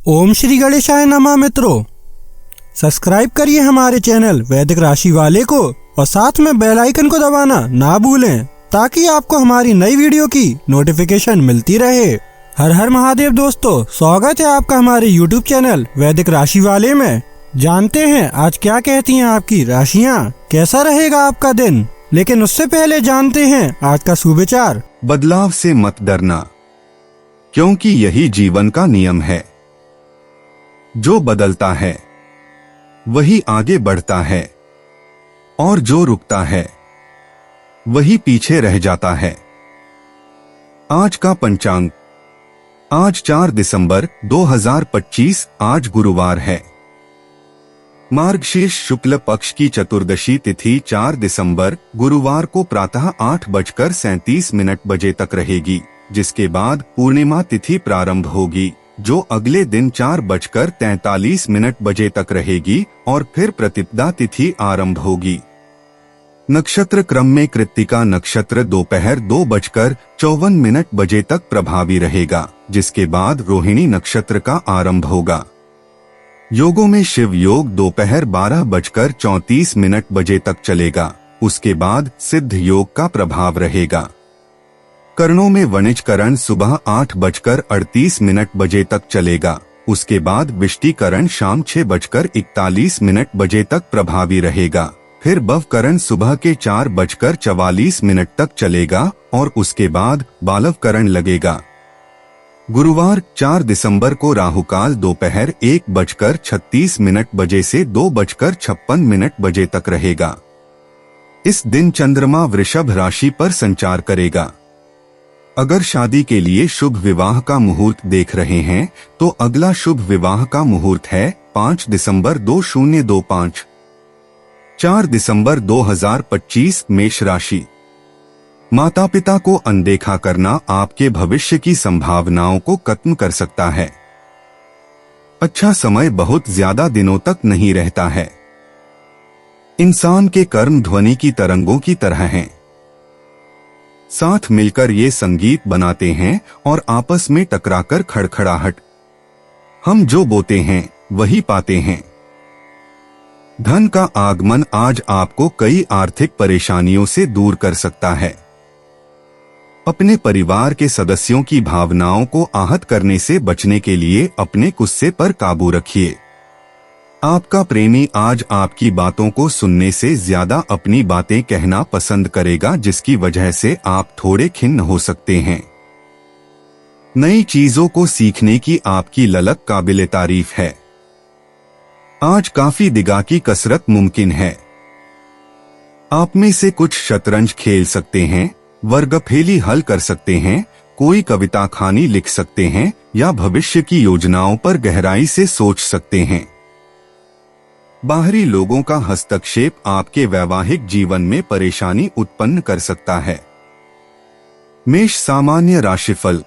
ओम श्री गणेशाय नमः। मित्रों, सब्सक्राइब करिए हमारे चैनल वैदिक राशि वाले को और साथ में बेल आइकन को दबाना ना भूलें ताकि आपको हमारी नई वीडियो की नोटिफिकेशन मिलती रहे। हर हर महादेव दोस्तों, स्वागत है आपका हमारे YouTube चैनल वैदिक राशि वाले में। जानते हैं आज क्या कहती हैं आपकी राशियाँ, कैसा रहेगा आपका दिन। लेकिन उससे पहले जानते हैं आज का सुविचार। बदलाव से मत डरना, क्योंकि यही जीवन का नियम है। जो बदलता है वही आगे बढ़ता है और जो रुकता है वही पीछे रह जाता है। आज का पंचांग, आज 4 दिसंबर 2025, आज गुरुवार है। मार्गशीर्ष शुक्ल पक्ष की चतुर्दशी तिथि 4 दिसंबर गुरुवार को प्रातः 8:37 बजे तक रहेगी, जिसके बाद पूर्णिमा तिथि प्रारंभ होगी जो अगले दिन 4:43 बजे तक रहेगी और फिर प्रतिपदा तिथि आरंभ होगी। नक्षत्र क्रम में कृत्तिका नक्षत्र दोपहर 2:54 बजे तक प्रभावी रहेगा, जिसके बाद रोहिणी नक्षत्र का आरंभ होगा। योगों में शिव योग दोपहर 12:34 बजे तक चलेगा, उसके बाद सिद्ध योग का प्रभाव रहेगा। करणों में वणिज करण सुबह 8:38 बजे तक चलेगा, उसके बाद विष्टि करण शाम 6:41 बजे तक प्रभावी रहेगा। फिर बव करण सुबह के 4:44 तक चलेगा और उसके बाद बालव करण लगेगा। गुरुवार 4 दिसंबर को राहुकाल दोपहर 1:36 बजे से 2:56 बजे तक रहेगा। इस दिन चंद्रमा वृषभ राशि पर संचार करेगा। अगर शादी के लिए शुभ विवाह का मुहूर्त देख रहे हैं तो अगला शुभ विवाह का मुहूर्त है 5 दिसंबर 2025। 4 दिसंबर 2025 मेष राशि। माता पिता को अनदेखा करना आपके भविष्य की संभावनाओं को खत्म कर सकता है। अच्छा समय बहुत ज्यादा दिनों तक नहीं रहता है। इंसान के कर्म ध्वनि की तरंगों की तरह हैं। साथ मिलकर ये संगीत बनाते हैं और आपस में टकराकर खड़खड़ाहट। हम जो बोते हैं वही पाते हैं। धन का आगमन आज आपको कई आर्थिक परेशानियों से दूर कर सकता है। अपने परिवार के सदस्यों की भावनाओं को आहत करने से बचने के लिए अपने गुस्से पर काबू रखिए। आपका प्रेमी आज आपकी बातों को सुनने से ज्यादा अपनी बातें कहना पसंद करेगा, जिसकी वजह से आप थोड़े खिन्न हो सकते हैं। नई चीजों को सीखने की आपकी ललक काबिले तारीफ है। आज काफी दिगा की कसरत मुमकिन है। आप में से कुछ शतरंज खेल सकते हैं, वर्गफेली हल कर सकते हैं, कोई कविता कहानी लिख सकते हैं या भविष्य की योजनाओं पर गहराई से सोच सकते हैं। बाहरी लोगों का हस्तक्षेप आपके वैवाहिक जीवन में परेशानी उत्पन्न कर सकता है। मेष सामान्य राशिफल।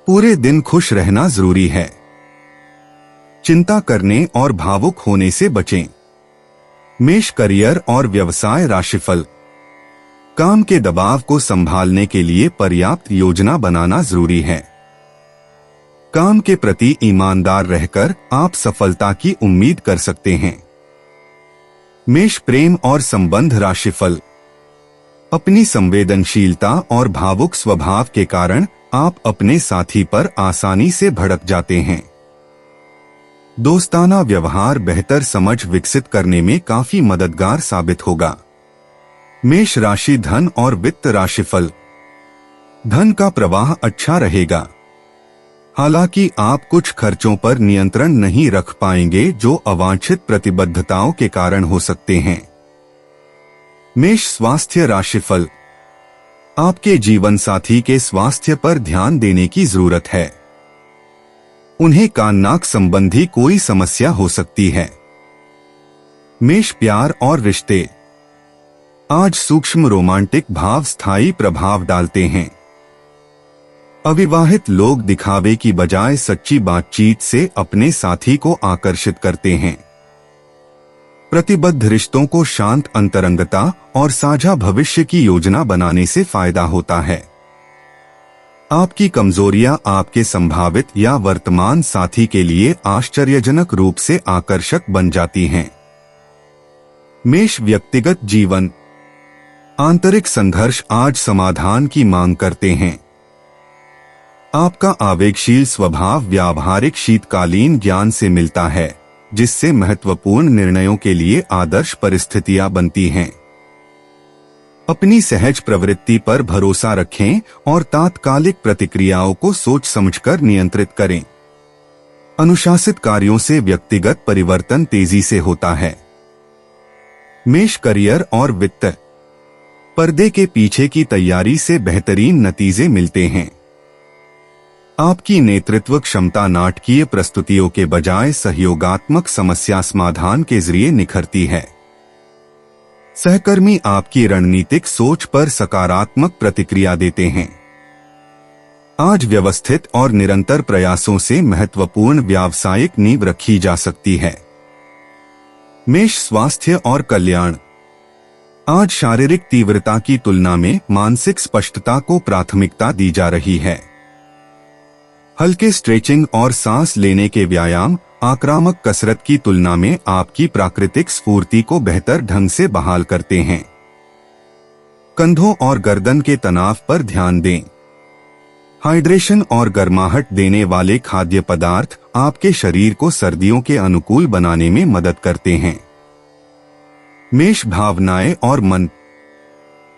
पूरे दिन खुश रहना जरूरी है। चिंता करने और भावुक होने से बचें। मेष करियर और व्यवसाय राशिफल। काम के दबाव को संभालने के लिए पर्याप्त योजना बनाना जरूरी है। काम के प्रति ईमानदार रहकर आप सफलता की उम्मीद कर सकते हैं। मेष प्रेम और संबंध राशिफल। अपनी संवेदनशीलता और भावुक स्वभाव के कारण आप अपने साथी पर आसानी से भड़क जाते हैं। दोस्ताना व्यवहार बेहतर समझ विकसित करने में काफी मददगार साबित होगा। मेष राशि धन और वित्त राशिफल। धन का प्रवाह अच्छा रहेगा, हालांकि आप कुछ खर्चों पर नियंत्रण नहीं रख पाएंगे जो अवांछित प्रतिबद्धताओं के कारण हो सकते हैं। मेष स्वास्थ्य राशिफल। आपके जीवन साथी के स्वास्थ्य पर ध्यान देने की जरूरत है। उन्हें कान नाक संबंधी कोई समस्या हो सकती है। मेष प्यार और रिश्ते। आज सूक्ष्म रोमांटिक भाव स्थायी प्रभाव डालते हैं। अविवाहित लोग दिखावे की बजाय सच्ची बातचीत से अपने साथी को आकर्षित करते हैं। प्रतिबद्ध रिश्तों को शांत अंतरंगता और साझा भविष्य की योजना बनाने से फायदा होता है। आपकी कमजोरियां आपके संभावित या वर्तमान साथी के लिए आश्चर्यजनक रूप से आकर्षक बन जाती हैं। मेष व्यक्तिगत जीवन। आंतरिक संघर्ष आज समाधान की मांग करते हैं। आपका आवेगशील स्वभाव व्यावहारिक शीतकालीन ज्ञान से मिलता है, जिससे महत्वपूर्ण निर्णयों के लिए आदर्श परिस्थितियां बनती हैं। अपनी सहज प्रवृत्ति पर भरोसा रखें और तात्कालिक प्रतिक्रियाओं को सोच समझकर नियंत्रित करें। अनुशासित कार्यों से व्यक्तिगत परिवर्तन तेजी से होता है। मेष करियर और वित्त। पर्दे के पीछे की तैयारी से बेहतरीन नतीजे मिलते हैं। आपकी नेतृत्व क्षमता नाटकीय प्रस्तुतियों के बजाय सहयोगात्मक समस्या समाधान के जरिए निखरती है। सहकर्मी आपकी रणनीतिक सोच पर सकारात्मक प्रतिक्रिया देते हैं। आज व्यवस्थित और निरंतर प्रयासों से महत्वपूर्ण व्यावसायिक नींव रखी जा सकती है। मेष स्वास्थ्य और कल्याण। आज शारीरिक तीव्रता की तुलना में मानसिक स्पष्टता को प्राथमिकता दी जा रही है। हल्के स्ट्रेचिंग और सांस लेने के व्यायाम आक्रामक कसरत की तुलना में आपकी प्राकृतिक स्फूर्ति को बेहतर ढंग से बहाल करते हैं। कंधों और गर्दन के तनाव पर ध्यान दें। हाइड्रेशन और गर्माहट देने वाले खाद्य पदार्थ आपके शरीर को सर्दियों के अनुकूल बनाने में मदद करते हैं। मेष भावनाएं और मन।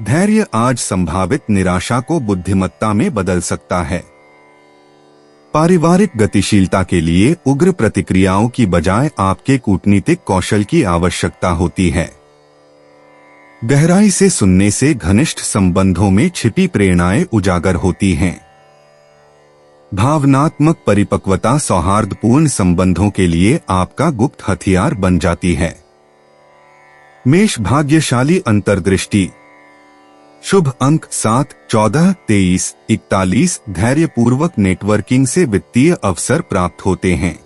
धैर्य आज संभावित निराशा को बुद्धिमत्ता में बदल सकता है। पारिवारिक गतिशीलता के लिए उग्र प्रतिक्रियाओं की बजाय आपके कूटनीतिक कौशल की आवश्यकता होती है। गहराई से सुनने से घनिष्ठ संबंधों में छिपी प्रेरणाएं उजागर होती हैं। भावनात्मक परिपक्वता सौहार्दपूर्ण संबंधों के लिए आपका गुप्त हथियार बन जाती है। मेष भाग्यशाली अंतर्दृष्टि। शुभ अंक 7, 14, 23, 41। धैर्यपूर्वक नेटवर्किंग से वित्तीय अवसर प्राप्त होते हैं।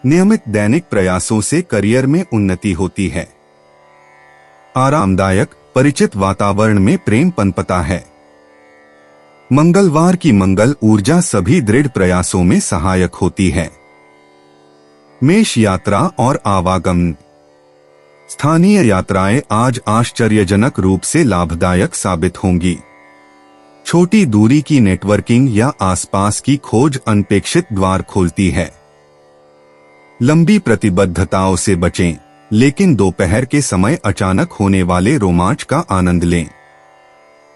नियमित दैनिक प्रयासों से करियर में उन्नति होती है। आरामदायक परिचित वातावरण में प्रेम पनपता है। मंगलवार की मंगल ऊर्जा सभी दृढ़ प्रयासों में सहायक होती है। मेष यात्रा और आवागमन। स्थानीय यात्राएं आज आश्चर्यजनक रूप से लाभदायक साबित होंगी। छोटी दूरी की नेटवर्किंग या आसपास की खोज अनपेक्षित द्वार खोलती है। लंबी प्रतिबद्धताओं से बचें, लेकिन दोपहर के समय अचानक होने वाले रोमांच का आनंद लें।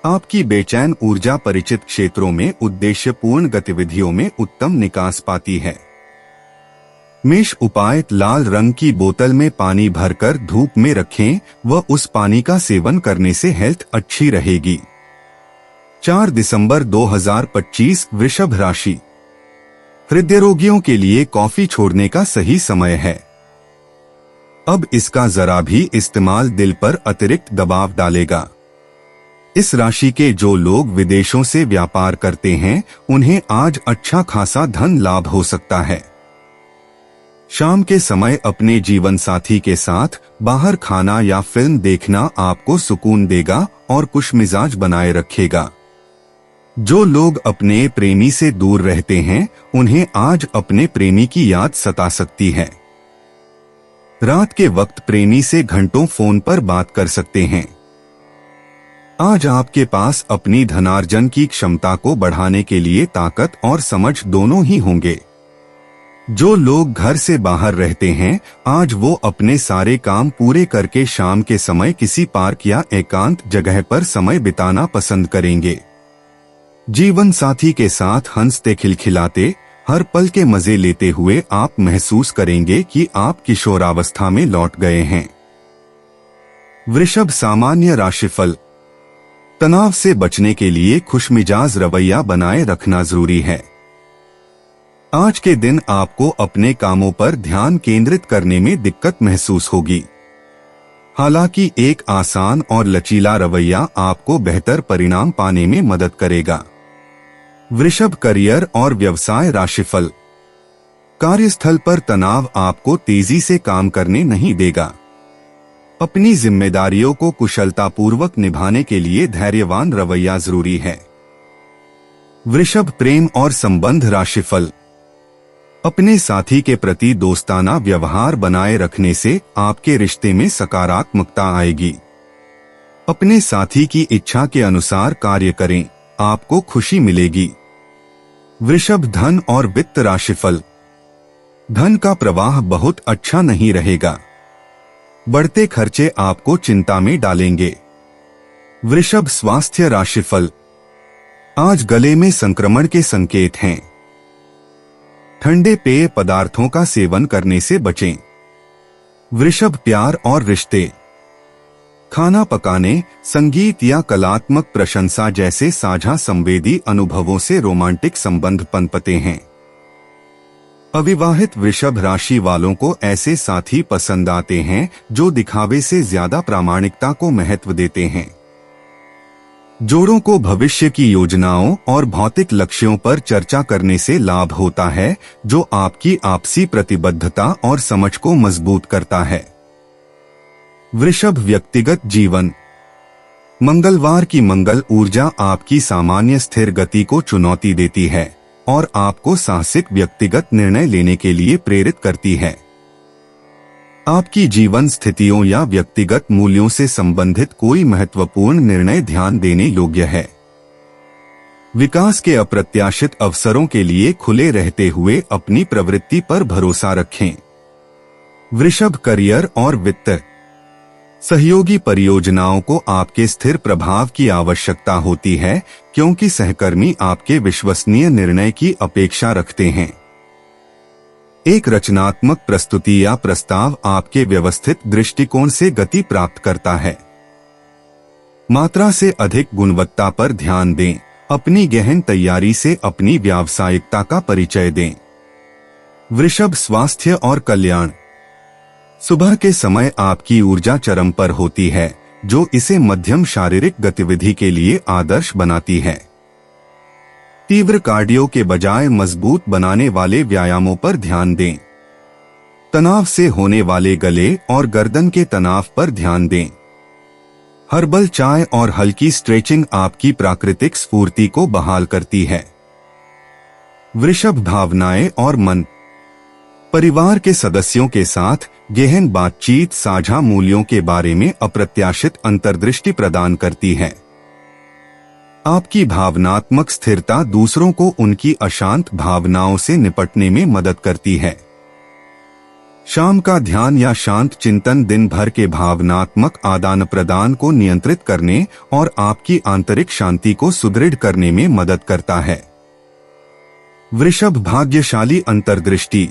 आपकी बेचैन ऊर्जा परिचित क्षेत्रों में उद्देश्यपूर्ण गतिविधियों में उत्तम निकास पाती है। मेष उपाय। लाल रंग की बोतल में पानी भरकर धूप में रखें व उस पानी का सेवन करने से हेल्थ अच्छी रहेगी। 4 दिसंबर 2025। वृषभ राशि। हृदय रोगियों के लिए कॉफी छोड़ने का सही समय है। अब इसका जरा भी इस्तेमाल दिल पर अतिरिक्त दबाव डालेगा। इस राशि के जो लोग विदेशों से व्यापार करते हैं उन्हें आज अच्छा खासा धन लाभ हो सकता है। शाम के समय अपने जीवन साथी के साथ बाहर खाना या फिल्म देखना आपको सुकून देगा और खुशमिजाज बनाए रखेगा। जो लोग अपने प्रेमी से दूर रहते हैं उन्हें आज अपने प्रेमी की याद सता सकती है। रात के वक्त प्रेमी से घंटों फोन पर बात कर सकते हैं। आज आपके पास अपनी धनार्जन की क्षमता को बढ़ाने के लिए ताकत और समझ दोनों ही होंगे। जो लोग घर से बाहर रहते हैं आज वो अपने सारे काम पूरे करके शाम के समय किसी पार्क या एकांत जगह पर समय बिताना पसंद करेंगे। जीवन साथी के साथ हंसते खिलखिलाते हर पल के मजे लेते हुए आप महसूस करेंगे कि आप किशोरावस्था में लौट गए हैं। वृषभ सामान्य राशिफल। तनाव से बचने के लिए खुशमिजाज रवैया बनाए रखना जरूरी है। आज के दिन आपको अपने कामों पर ध्यान केंद्रित करने में दिक्कत महसूस होगी। हालांकि एक आसान और लचीला रवैया आपको बेहतर परिणाम पाने में मदद करेगा। वृषभ करियर और व्यवसाय राशिफल। कार्यस्थल पर तनाव आपको तेजी से काम करने नहीं देगा। अपनी जिम्मेदारियों को कुशलतापूर्वक निभाने के लिए धैर्यवान रवैया जरूरी है। वृषभ प्रेम और संबंध राशिफल। अपने साथी के प्रति दोस्ताना व्यवहार बनाए रखने से आपके रिश्ते में सकारात्मकता आएगी। अपने साथी की इच्छा के अनुसार कार्य करें, आपको खुशी मिलेगी। वृषभ धन और वित्त राशिफल। धन का प्रवाह बहुत अच्छा नहीं रहेगा। बढ़ते खर्चे आपको चिंता में डालेंगे। वृषभ स्वास्थ्य राशिफल। आज गले में संक्रमण के संकेत हैं। ठंडे पेय पदार्थों का सेवन करने से बचें। वृषभ प्यार और रिश्ते। खाना पकाने, संगीत या कलात्मक प्रशंसा जैसे साझा संवेदी अनुभवों से रोमांटिक संबंध पनपते हैं। अविवाहित वृषभ राशि वालों को ऐसे साथी पसंद आते हैं जो दिखावे से ज्यादा प्रामाणिकता को महत्व देते हैं। जोड़ों को भविष्य की योजनाओं और भौतिक लक्ष्यों पर चर्चा करने से लाभ होता है, जो आपकी आपसी प्रतिबद्धता और समझ को मजबूत करता है। वृषभ व्यक्तिगत जीवन। मंगलवार की मंगल ऊर्जा आपकी सामान्य स्थिर गति को चुनौती देती है और आपको साहसिक व्यक्तिगत निर्णय लेने के लिए प्रेरित करती है। आपकी जीवन स्थितियों या व्यक्तिगत मूल्यों से संबंधित कोई महत्वपूर्ण निर्णय ध्यान देने योग्य है। विकास के अप्रत्याशित अवसरों के लिए खुले रहते हुए अपनी प्रवृत्ति पर भरोसा रखें। वृषभ करियर और वित्त। सहयोगी परियोजनाओं को आपके स्थिर प्रभाव की आवश्यकता होती है, क्योंकि सहकर्मी आपके विश्वसनीय निर्णय की अपेक्षा रखते हैं। एक रचनात्मक प्रस्तुति या प्रस्ताव आपके व्यवस्थित दृष्टिकोण से गति प्राप्त करता है। मात्रा से अधिक गुणवत्ता पर ध्यान दें। अपनी गहन तैयारी से अपनी व्यावसायिकता का परिचय दें। वृषभ स्वास्थ्य और कल्याण। सुबह के समय आपकी ऊर्जा चरम पर होती है, जो इसे मध्यम शारीरिक गतिविधि के लिए आदर्श बनाती है। तीव्र कार्डियो के बजाय मजबूत बनाने वाले व्यायामों पर ध्यान दें। तनाव से होने वाले गले और गर्दन के तनाव पर ध्यान दें। हर्बल चाय और हल्की स्ट्रेचिंग आपकी प्राकृतिक स्फूर्ति को बहाल करती है। वृषभ भावनाएं और मन। परिवार के सदस्यों के साथ गहन बातचीत साझा मूल्यों के बारे में अप्रत्याशित अंतर्दृष्टि प्रदान करती है। आपकी भावनात्मक स्थिरता दूसरों को उनकी अशांत भावनाओं से निपटने में मदद करती है। शाम का ध्यान या शांत चिंतन दिन भर के भावनात्मक आदान प्रदान को नियंत्रित करने और आपकी आंतरिक शांति को सुदृढ़ करने में मदद करता है। वृषभ भाग्यशाली अंतर्दृष्टि।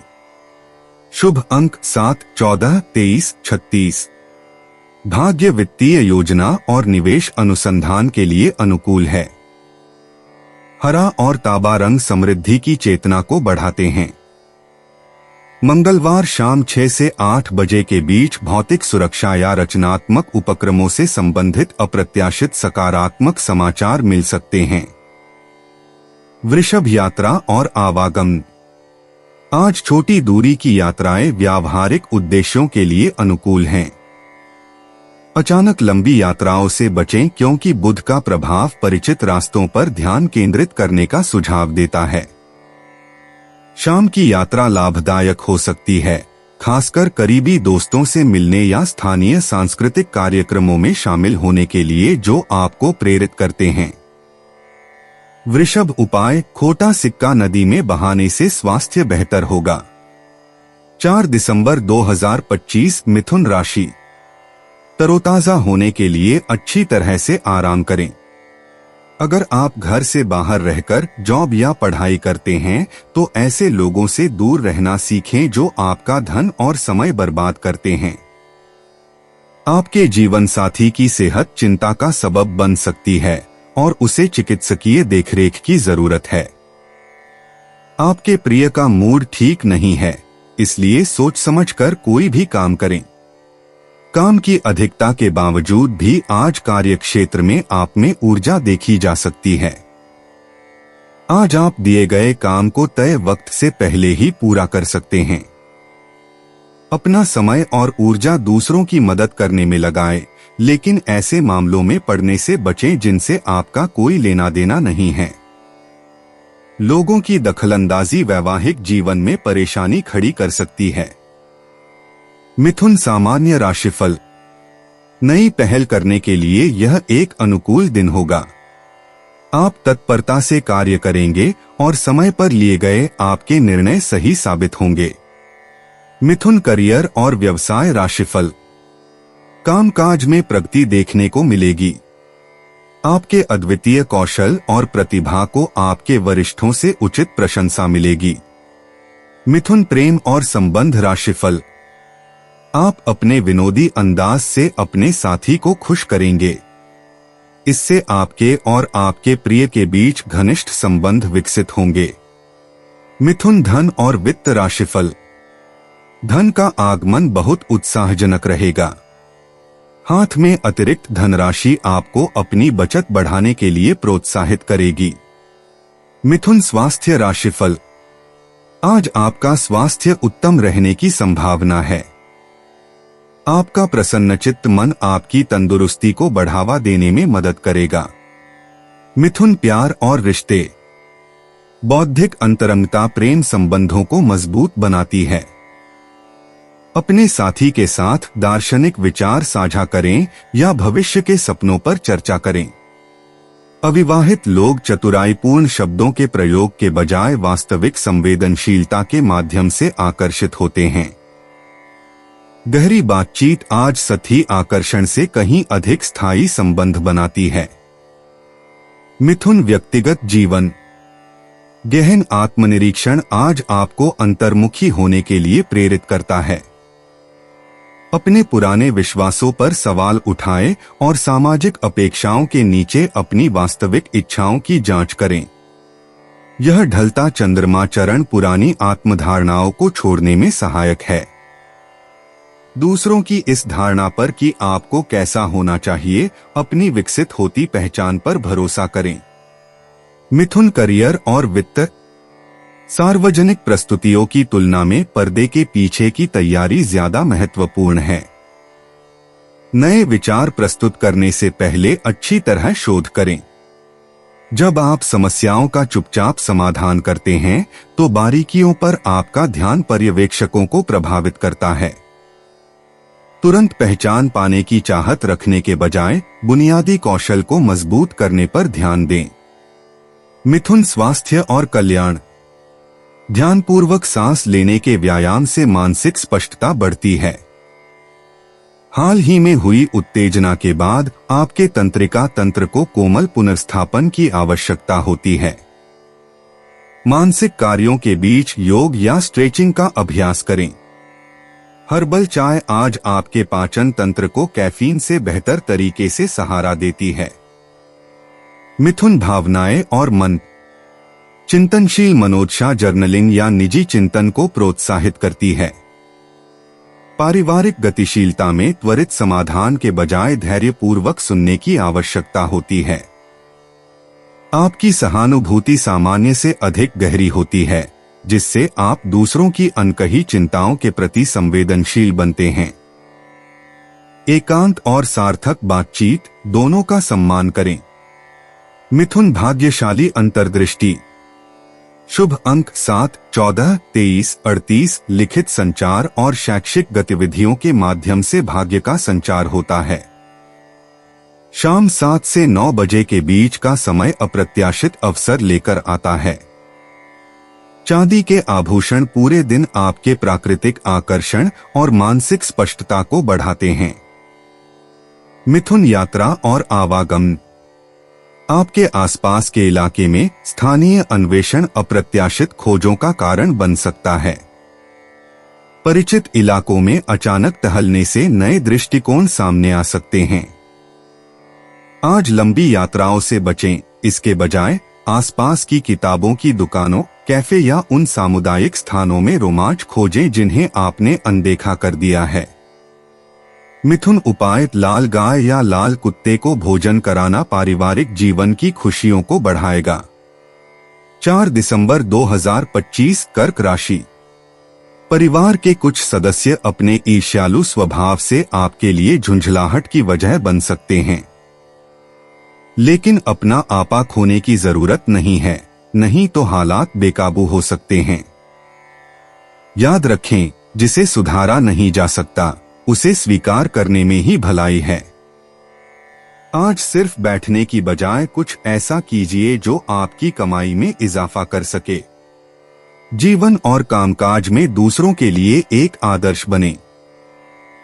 शुभ अंक 7, 14, 23, 36। भाग्य वित्तीय योजना और निवेश अनुसंधान के लिए अनुकूल है। हरा और तांबा रंग समृद्धि की चेतना को बढ़ाते हैं। मंगलवार शाम 6 से 8 बजे के बीच भौतिक सुरक्षा या रचनात्मक उपक्रमों से संबंधित अप्रत्याशित सकारात्मक समाचार मिल सकते हैं। वृषभ यात्रा और आवागमन। आज छोटी दूरी की यात्राएं व्यावहारिक उद्देश्यों के लिए अनुकूल हैं। अचानक लंबी यात्राओं से बचें, क्योंकि बुध का प्रभाव परिचित रास्तों पर ध्यान केंद्रित करने का सुझाव देता है। शाम की यात्रा लाभदायक हो सकती है, खासकर करीबी दोस्तों से मिलने या स्थानीय सांस्कृतिक कार्यक्रमों में शामिल होने के लिए जो आपको प्रेरित करते हैं। वृषभ उपाय। खोटा सिक्का नदी में बहाने से स्वास्थ्य बेहतर होगा। 4 दिसंबर 2025 मिथुन राशि। तरोताजा होने के लिए अच्छी तरह से आराम करें। अगर आप घर से बाहर रहकर जॉब या पढ़ाई करते हैं तो ऐसे लोगों से दूर रहना सीखें जो आपका धन और समय बर्बाद करते हैं। आपके जीवन साथी की सेहत चिंता का सबब बन सकती है और उसे चिकित्सकीय देखरेख की जरूरत है। आपके प्रिय का मूड ठीक नहीं है, इसलिए सोच समझकर कोई भी काम करें। काम की अधिकता के बावजूद भी आज कार्यक्षेत्र में आप में ऊर्जा देखी जा सकती है। आज आप दिए गए काम को तय वक्त से पहले ही पूरा कर सकते हैं। अपना समय और ऊर्जा दूसरों की मदद करने में लगाएं, लेकिन ऐसे मामलों में पड़ने से बचें जिनसे आपका कोई लेना देना नहीं है। लोगों की दखलंदाजी वैवाहिक जीवन में परेशानी खड़ी कर सकती है। मिथुन सामान्य राशिफल। नई पहल करने के लिए यह एक अनुकूल दिन होगा। आप तत्परता से कार्य करेंगे और समय पर लिए गए आपके निर्णय सही साबित होंगे। मिथुन करियर और व्यवसाय राशिफल। कामकाज में प्रगति देखने को मिलेगी। आपके अद्वितीय कौशल और प्रतिभा को आपके वरिष्ठों से उचित प्रशंसा मिलेगी। मिथुन प्रेम और संबंध राशिफल। आप अपने विनोदी अंदाज से अपने साथी को खुश करेंगे। इससे आपके और आपके प्रिय के बीच घनिष्ठ संबंध विकसित होंगे। मिथुन धन और वित्त राशिफल। धन का आगमन बहुत उत्साहजनक रहेगा। हाथ में अतिरिक्त धनराशि आपको अपनी बचत बढ़ाने के लिए प्रोत्साहित करेगी। मिथुन स्वास्थ्य राशिफल। आज आपका स्वास्थ्य उत्तम रहने की संभावना है। आपका प्रसन्नचित्त मन आपकी तंदुरुस्ती को बढ़ावा देने में मदद करेगा। मिथुन प्यार और रिश्ते। बौद्धिक अंतरंगता प्रेम संबंधों को मजबूत बनाती है। अपने साथी के साथ दार्शनिक विचार साझा करें या भविष्य के सपनों पर चर्चा करें। अविवाहित लोग चतुराईपूर्ण शब्दों के प्रयोग के बजाय वास्तविक संवेदनशीलता के माध्यम से आकर्षित होते हैं। गहरी बातचीत आज सतही आकर्षण से कहीं अधिक स्थायी संबंध बनाती है। मिथुन व्यक्तिगत जीवन। गहन आत्मनिरीक्षण आज आपको अंतर्मुखी होने के लिए प्रेरित करता है। अपने पुराने विश्वासों पर सवाल उठाएं और सामाजिक अपेक्षाओं के नीचे अपनी वास्तविक इच्छाओं की जांच करें। यह ढलता चंद्रमा चरण पुरानी आत्मधारणाओं को छोड़ने में सहायक है। दूसरों की इस धारणा पर कि आपको कैसा होना चाहिए, अपनी विकसित होती पहचान पर भरोसा करें। मिथुन करियर और वित्त। सार्वजनिक प्रस्तुतियों की तुलना में पर्दे के पीछे की तैयारी ज्यादा महत्वपूर्ण है। नए विचार प्रस्तुत करने से पहले अच्छी तरह शोध करें। जब आप समस्याओं का चुपचाप समाधान करते हैं तो बारीकियों पर आपका ध्यान पर्यवेक्षकों को प्रभावित करता है। तुरंत पहचान पाने की चाहत रखने के बजाय बुनियादी कौशल को मजबूत करने पर ध्यान दें। मिथुन स्वास्थ्य और कल्याण। ध्यानपूर्वक सांस लेने के व्यायाम से मानसिक स्पष्टता बढ़ती है। हाल ही में हुई उत्तेजना के बाद आपके तंत्रिका तंत्र को कोमल पुनर्स्थापन की आवश्यकता होती है। मानसिक कार्यों के बीच योग या स्ट्रेचिंग का अभ्यास करें। हर्बल चाय आज आपके पाचन तंत्र को कैफीन से बेहतर तरीके से सहारा देती है। मिथुन भावनाएं और मन। चिंतनशील मनोदशा जर्नलिंग या निजी चिंतन को प्रोत्साहित करती है। पारिवारिक गतिशीलता में त्वरित समाधान के बजाय धैर्यपूर्वक सुनने की आवश्यकता होती है। आपकी सहानुभूति सामान्य से अधिक गहरी होती है, जिससे आप दूसरों की अनकही चिंताओं के प्रति संवेदनशील बनते हैं। एकांत और सार्थक बातचीत दोनों का सम्मान करें। मिथुन भाग्यशाली अंतर्दृष्टि। शुभ अंक 7, 14, 23, 38 लिखित संचार और शैक्षिक गतिविधियों के माध्यम से भाग्य का संचार होता है। शाम 7 से 9 बजे के बीच का समय अप्रत्याशित अवसर लेकर आता है। चांदी के आभूषण पूरे दिन आपके प्राकृतिक आकर्षण और मानसिक स्पष्टता को बढ़ाते हैं। मिथुन यात्रा और आवागमन। आपके आसपास के इलाके में स्थानीय अन्वेषण अप्रत्याशित खोजों का कारण बन सकता है। परिचित इलाकों में अचानक टहलने से नए दृष्टिकोण सामने आ सकते हैं। आज लंबी यात्राओं से बचें, इसके बजाय आसपास की किताबों की दुकानों, कैफे या उन सामुदायिक स्थानों में रोमांच खोजें जिन्हें आपने अनदेखा कर दिया है। मिथुन उपाय। लाल गाय या लाल कुत्ते को भोजन कराना पारिवारिक जीवन की खुशियों को बढ़ाएगा। 4 दिसंबर 2025 कर्क राशि। परिवार के कुछ सदस्य अपने ईर्ष्यालु स्वभाव से आपके लिए झुंझलाहट की वजह बन सकते हैं, लेकिन अपना आपा खोने की जरूरत नहीं है। नहीं तो हालात बेकाबू हो सकते हैं। याद रखें, जिसे सुधारा नहीं जा सकता उसे स्वीकार करने में ही भलाई है। आज सिर्फ बैठने की बजाय कुछ ऐसा कीजिए जो आपकी कमाई में इजाफा कर सके। जीवन और कामकाज में दूसरों के लिए एक आदर्श बने।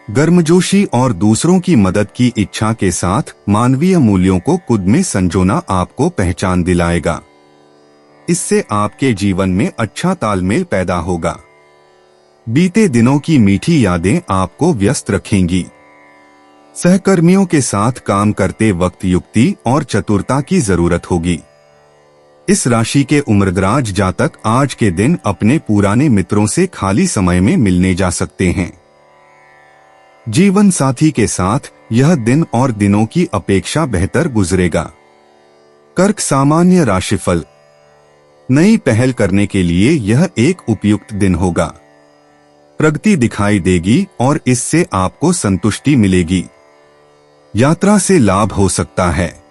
गर्मजोशी और दूसरों की मदद की इच्छा के साथ मानवीय मूल्यों को खुद में संजोना आपको पहचान दिलाएगा। इससे आपके जीवन में अच्छा तालमेल पैदा होगा। बीते दिनों की मीठी यादें आपको व्यस्त रखेंगी। सहकर्मियों के साथ काम करते वक्त युक्ति और चतुरता की जरूरत होगी। इस राशि के उम्रदराज जातक आज के दिन अपने पुराने मित्रों से खाली समय में मिलने जा सकते हैं। जीवन साथी के साथ यह दिन और दिनों की अपेक्षा बेहतर गुजरेगा। कर्क सामान्य राशिफल। नई पहल करने के लिए यह एक उपयुक्त दिन होगा। प्रगति दिखाई देगी और इससे आपको संतुष्टि मिलेगी। यात्रा से लाभ हो सकता है।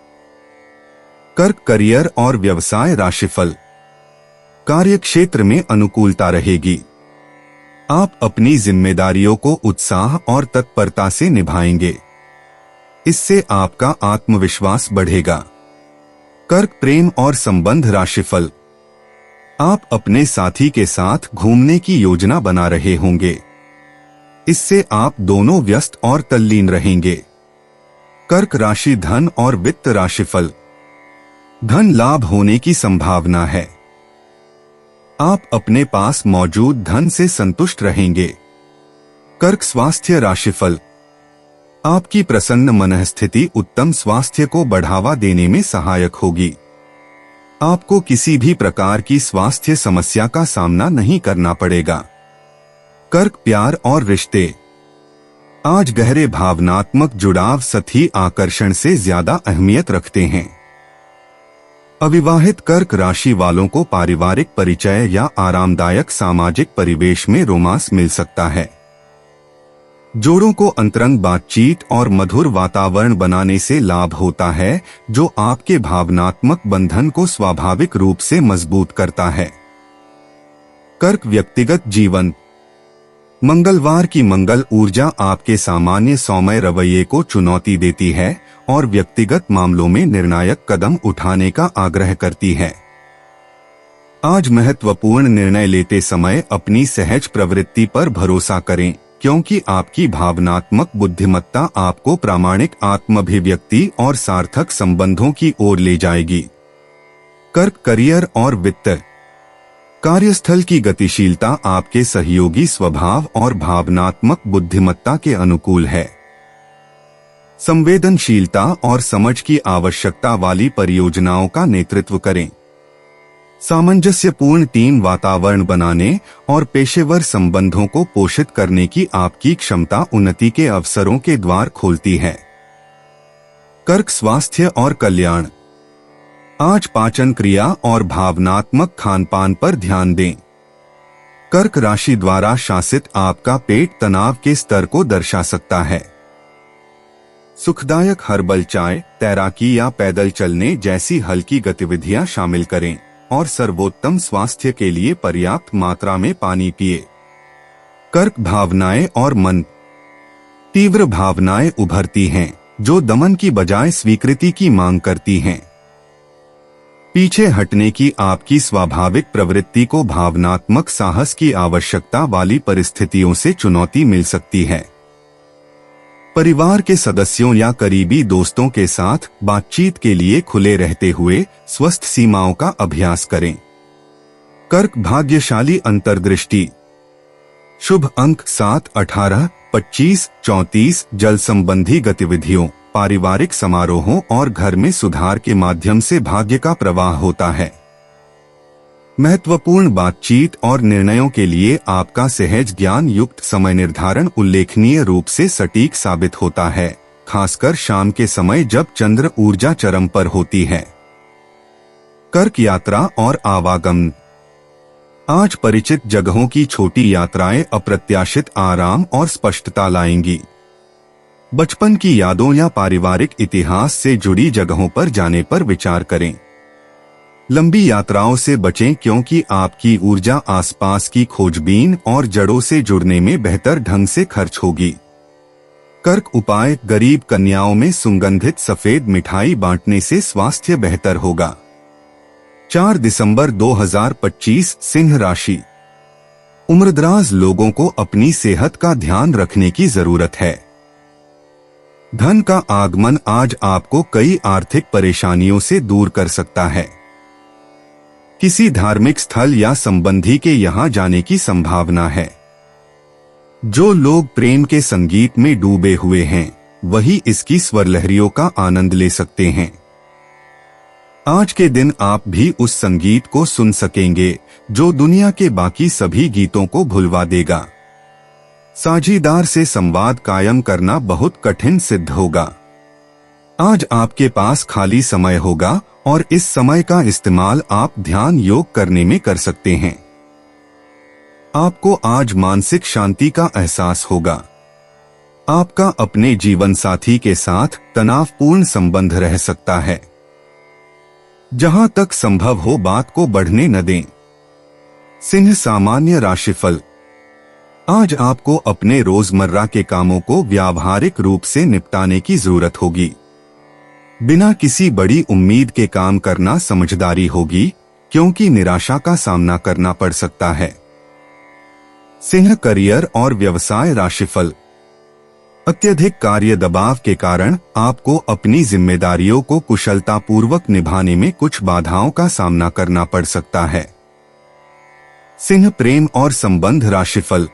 कर्क करियर और व्यवसाय राशिफल। कार्यक्षेत्र में अनुकूलता रहेगी। आप अपनी जिम्मेदारियों को उत्साह और तत्परता से निभाएंगे। इससे आपका आत्मविश्वास बढ़ेगा। कर्क प्रेम और संबंध राशिफल। आप अपने साथी के साथ घूमने की योजना बना रहे होंगे। इससे आप दोनों व्यस्त और तल्लीन रहेंगे। कर्क राशि धन और वित्त राशिफल। धन लाभ होने की संभावना है। आप अपने पास मौजूद धन से संतुष्ट रहेंगे। कर्क स्वास्थ्य राशिफल। आपकी प्रसन्न मनःस्थिति उत्तम स्वास्थ्य को बढ़ावा देने में सहायक होगी। आपको किसी भी प्रकार की स्वास्थ्य समस्या का सामना नहीं करना पड़ेगा। कर्क प्यार और रिश्ते। आज गहरे भावनात्मक जुड़ाव सतही आकर्षण से ज्यादा अहमियत रखते हैं। अविवाहित कर्क राशि वालों को पारिवारिक परिचय या आरामदायक सामाजिक परिवेश में रोमांस मिल सकता है। जोड़ों को अंतरंग बातचीत और मधुर वातावरण बनाने से लाभ होता है, जो आपके भावनात्मक बंधन को स्वाभाविक रूप से मजबूत करता है। कर्क व्यक्तिगत जीवन। मंगलवार की मंगल ऊर्जा आपके सामान्य सौम्य रवैये को चुनौती देती है और व्यक्तिगत मामलों में निर्णायक कदम उठाने का आग्रह करती है। आज महत्वपूर्ण निर्णय लेते समय अपनी सहज प्रवृत्ति पर भरोसा करें, क्योंकि आपकी भावनात्मक बुद्धिमत्ता आपको प्रामाणिक आत्माभिव्यक्ति और सार्थक संबंधों की ओर ले जाएगी। कर्क करियर और वित्त। कार्यस्थल की गतिशीलता आपके सहयोगी स्वभाव और भावनात्मक बुद्धिमत्ता के अनुकूल है। संवेदनशीलता और समझ की आवश्यकता वाली परियोजनाओं का नेतृत्व करें। सामंजस्यपूर्ण टीम वातावरण बनाने और पेशेवर संबंधों को पोषित करने की आपकी क्षमता उन्नति के अवसरों के द्वार खोलती है। कर्क स्वास्थ्य और कल्याण। आज पाचन क्रिया और भावनात्मक खानपान पर ध्यान दें। कर्क राशि द्वारा शासित आपका पेट तनाव के स्तर को दर्शा सकता है। सुखदायक हर्बल चाय, तैराकी या पैदल चलने जैसी हल्की गतिविधियां शामिल करें और सर्वोत्तम स्वास्थ्य के लिए पर्याप्त मात्रा में पानी पिए। कर्क भावनाएं और मन। तीव्र भावनाएं उभरती हैं, जो दमन की बजाय स्वीकृति की मांग करती हैं। पीछे हटने की आपकी स्वाभाविक प्रवृत्ति को भावनात्मक साहस की आवश्यकता वाली परिस्थितियों से चुनौती मिल सकती है। परिवार के सदस्यों या करीबी दोस्तों के साथ बातचीत के लिए खुले रहते हुए स्वस्थ सीमाओं का अभ्यास करें। कर्क भाग्यशाली अंतर्दृष्टि। शुभ अंक 7, 18, 25, 34 जल संबंधी गतिविधियों, पारिवारिक समारोहों और घर में सुधार के माध्यम से भाग्य का प्रवाह होता है। महत्वपूर्ण बातचीत और निर्णयों के लिए आपका सहज ज्ञान युक्त समय निर्धारण उल्लेखनीय रूप से सटीक साबित होता है, खासकर शाम के समय जब चंद्र ऊर्जा चरम पर होती है। कर्क यात्रा और आवागमन। आज परिचित जगहों की छोटी यात्राएं अप्रत्याशित आराम और स्पष्टता लाएंगी। बचपन की यादों या पारिवारिक इतिहास से जुड़ी जगहों पर जाने पर विचार करें। लंबी यात्राओं से बचें क्योंकि आपकी ऊर्जा आसपास की खोजबीन और जड़ों से जुड़ने में बेहतर ढंग से खर्च होगी। कर्क उपाय, गरीब कन्याओं में सुगंधित सफेद मिठाई बांटने से स्वास्थ्य बेहतर होगा। 4 दिसंबर 2025 सिंह राशि। उम्रदराज लोगों को अपनी सेहत का ध्यान रखने की जरूरत है। धन का आगमन आज आपको कई आर्थिक परेशानियों से दूर कर सकता है। किसी धार्मिक स्थल या संबंधी के यहां जाने की संभावना है। जो लोग प्रेम के संगीत में डूबे हुए हैं वही इसकी स्वर लहरियों का आनंद ले सकते हैं। आज के दिन आप भी उस संगीत को सुन सकेंगे जो दुनिया के बाकी सभी गीतों को भुलवा देगा। साझीदार से संवाद कायम करना बहुत कठिन सिद्ध होगा। आज आपके पास खाली समय होगा और इस समय का इस्तेमाल आप ध्यान योग करने में कर सकते हैं। आपको आज मानसिक शांति का एहसास होगा। आपका अपने जीवन साथी के साथ तनावपूर्ण संबंध रह सकता है। जहां तक संभव हो बात को बढ़ने न दें। सिंह सामान्य राशिफल। आज आपको अपने रोजमर्रा के कामों को व्यावहारिक रूप से निपटाने की जरूरत होगी। बिना किसी बड़ी उम्मीद के काम करना समझदारी होगी क्योंकि निराशा का सामना करना पड़ सकता है। सिंह करियर और व्यवसाय राशिफल। अत्यधिक कार्य दबाव के कारण आपको अपनी जिम्मेदारियों को कुशलतापूर्वक निभाने में कुछ बाधाओं का सामना करना पड़ सकता है। सिंह प्रेम और संबंध राशिफल।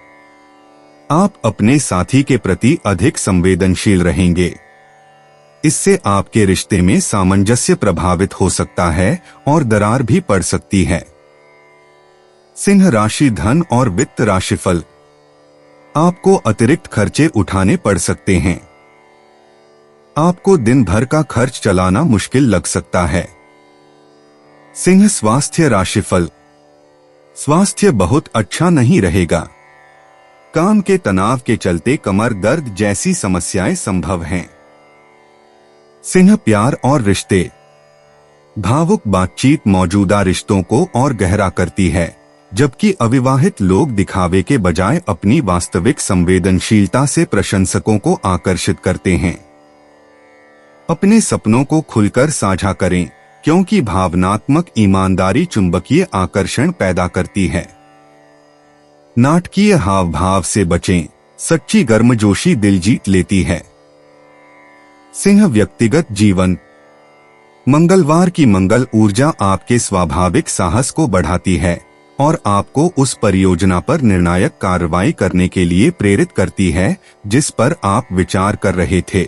आप अपने साथी के प्रति अधिक संवेदनशील रहेंगे। इससे आपके रिश्ते में सामंजस्य प्रभावित हो सकता है और दरार भी पड़ सकती है। सिंह राशि धन और वित्त राशिफल। आपको अतिरिक्त खर्चे उठाने पड़ सकते हैं। आपको दिन भर का खर्च चलाना मुश्किल लग सकता है। सिंह स्वास्थ्य राशिफल। स्वास्थ्य बहुत अच्छा नहीं रहेगा। काम के तनाव के चलते कमर दर्द जैसी समस्याएं संभव हैं। सिंह प्यार और रिश्ते। भावुक बातचीत मौजूदा रिश्तों को और गहरा करती है, जबकि अविवाहित लोग दिखावे के बजाय अपनी वास्तविक संवेदनशीलता से प्रशंसकों को आकर्षित करते हैं। अपने सपनों को खुलकर साझा करें क्योंकि भावनात्मक ईमानदारी चुंबकीय आकर्षण पैदा करती है। नाटकीय हाव भाव से बचें, सच्ची गर्मजोशी दिल जीत लेती है। सिंह व्यक्तिगत जीवन। मंगलवार की मंगल ऊर्जा आपके स्वाभाविक साहस को बढ़ाती है और आपको उस परियोजना पर निर्णायक कार्रवाई करने के लिए प्रेरित करती है जिस पर आप विचार कर रहे थे।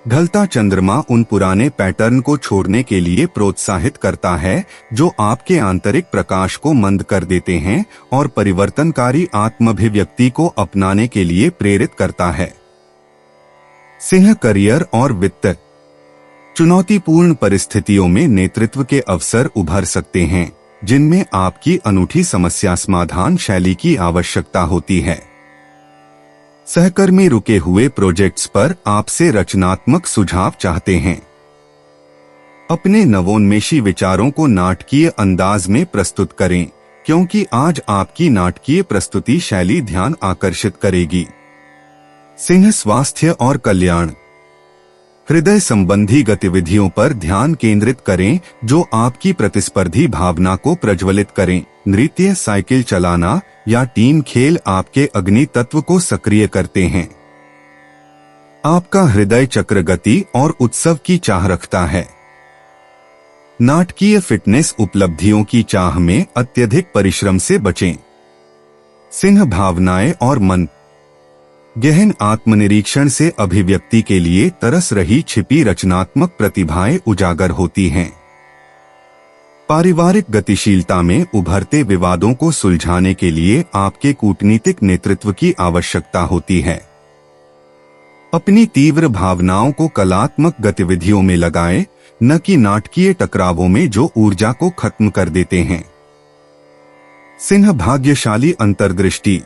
ढलता चंद्रमा उन पुराने पैटर्न को छोड़ने के लिए प्रोत्साहित करता है जो आपके आंतरिक प्रकाश को मंद कर देते हैं और परिवर्तनकारी आत्माभिव्यक्ति को अपनाने के लिए प्रेरित करता है। सिंह करियर और वित्त। चुनौतीपूर्ण परिस्थितियों में नेतृत्व के अवसर उभर सकते हैं जिनमें आपकी अनूठी समस्या समाधान शैली की आवश्यकता होती है। सहकर्मी रुके हुए प्रोजेक्ट्स पर आपसे रचनात्मक सुझाव चाहते हैं। अपने नवोन्मेषी विचारों को नाटकीय अंदाज में प्रस्तुत करें क्योंकि आज आपकी नाटकीय प्रस्तुति शैली ध्यान आकर्षित करेगी। सिंह स्वास्थ्य और कल्याण। हृदय संबंधी गतिविधियों पर ध्यान केंद्रित करें जो आपकी प्रतिस्पर्धी भावना को प्रज्वलित करें। नृत्य, साइकिल चलाना या टीम खेल आपके अग्नि तत्व को सक्रिय करते हैं। आपका हृदय चक्र गति और उत्सव की चाह रखता है। नाटकीय फिटनेस उपलब्धियों की चाह में अत्यधिक परिश्रम से बचें। सिंह भावनाएं और मन। गहन आत्मनिरीक्षण से अभिव्यक्ति के लिए तरस रही छिपी रचनात्मक प्रतिभाएं उजागर होती हैं। पारिवारिक गतिशीलता में उभरते विवादों को सुलझाने के लिए आपके कूटनीतिक नेतृत्व की आवश्यकता होती है। अपनी तीव्र भावनाओं को कलात्मक गतिविधियों में लगाएं, न कि नाटकीय टकरावों में जो ऊर्जा को खत्म कर देते हैं। सिंह भाग्यशाली अंतर्दृष्टि।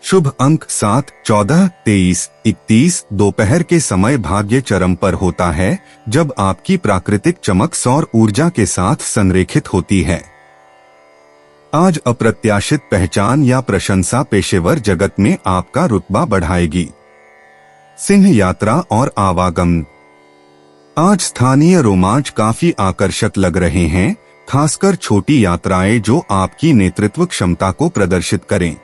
शुभ अंक 7, 14, 23, 31 दोपहर के समय भाग्य चरम पर होता है जब आपकी प्राकृतिक चमक सौर ऊर्जा के साथ संरेखित होती है। आज अप्रत्याशित पहचान या प्रशंसा पेशेवर जगत में आपका रुतबा बढ़ाएगी। सिंह यात्रा और आवागमन। आज स्थानीय रोमांच काफी आकर्षक लग रहे हैं, खासकर छोटी यात्राएं जो आपकी नेतृत्व क्षमता को प्रदर्शित करें।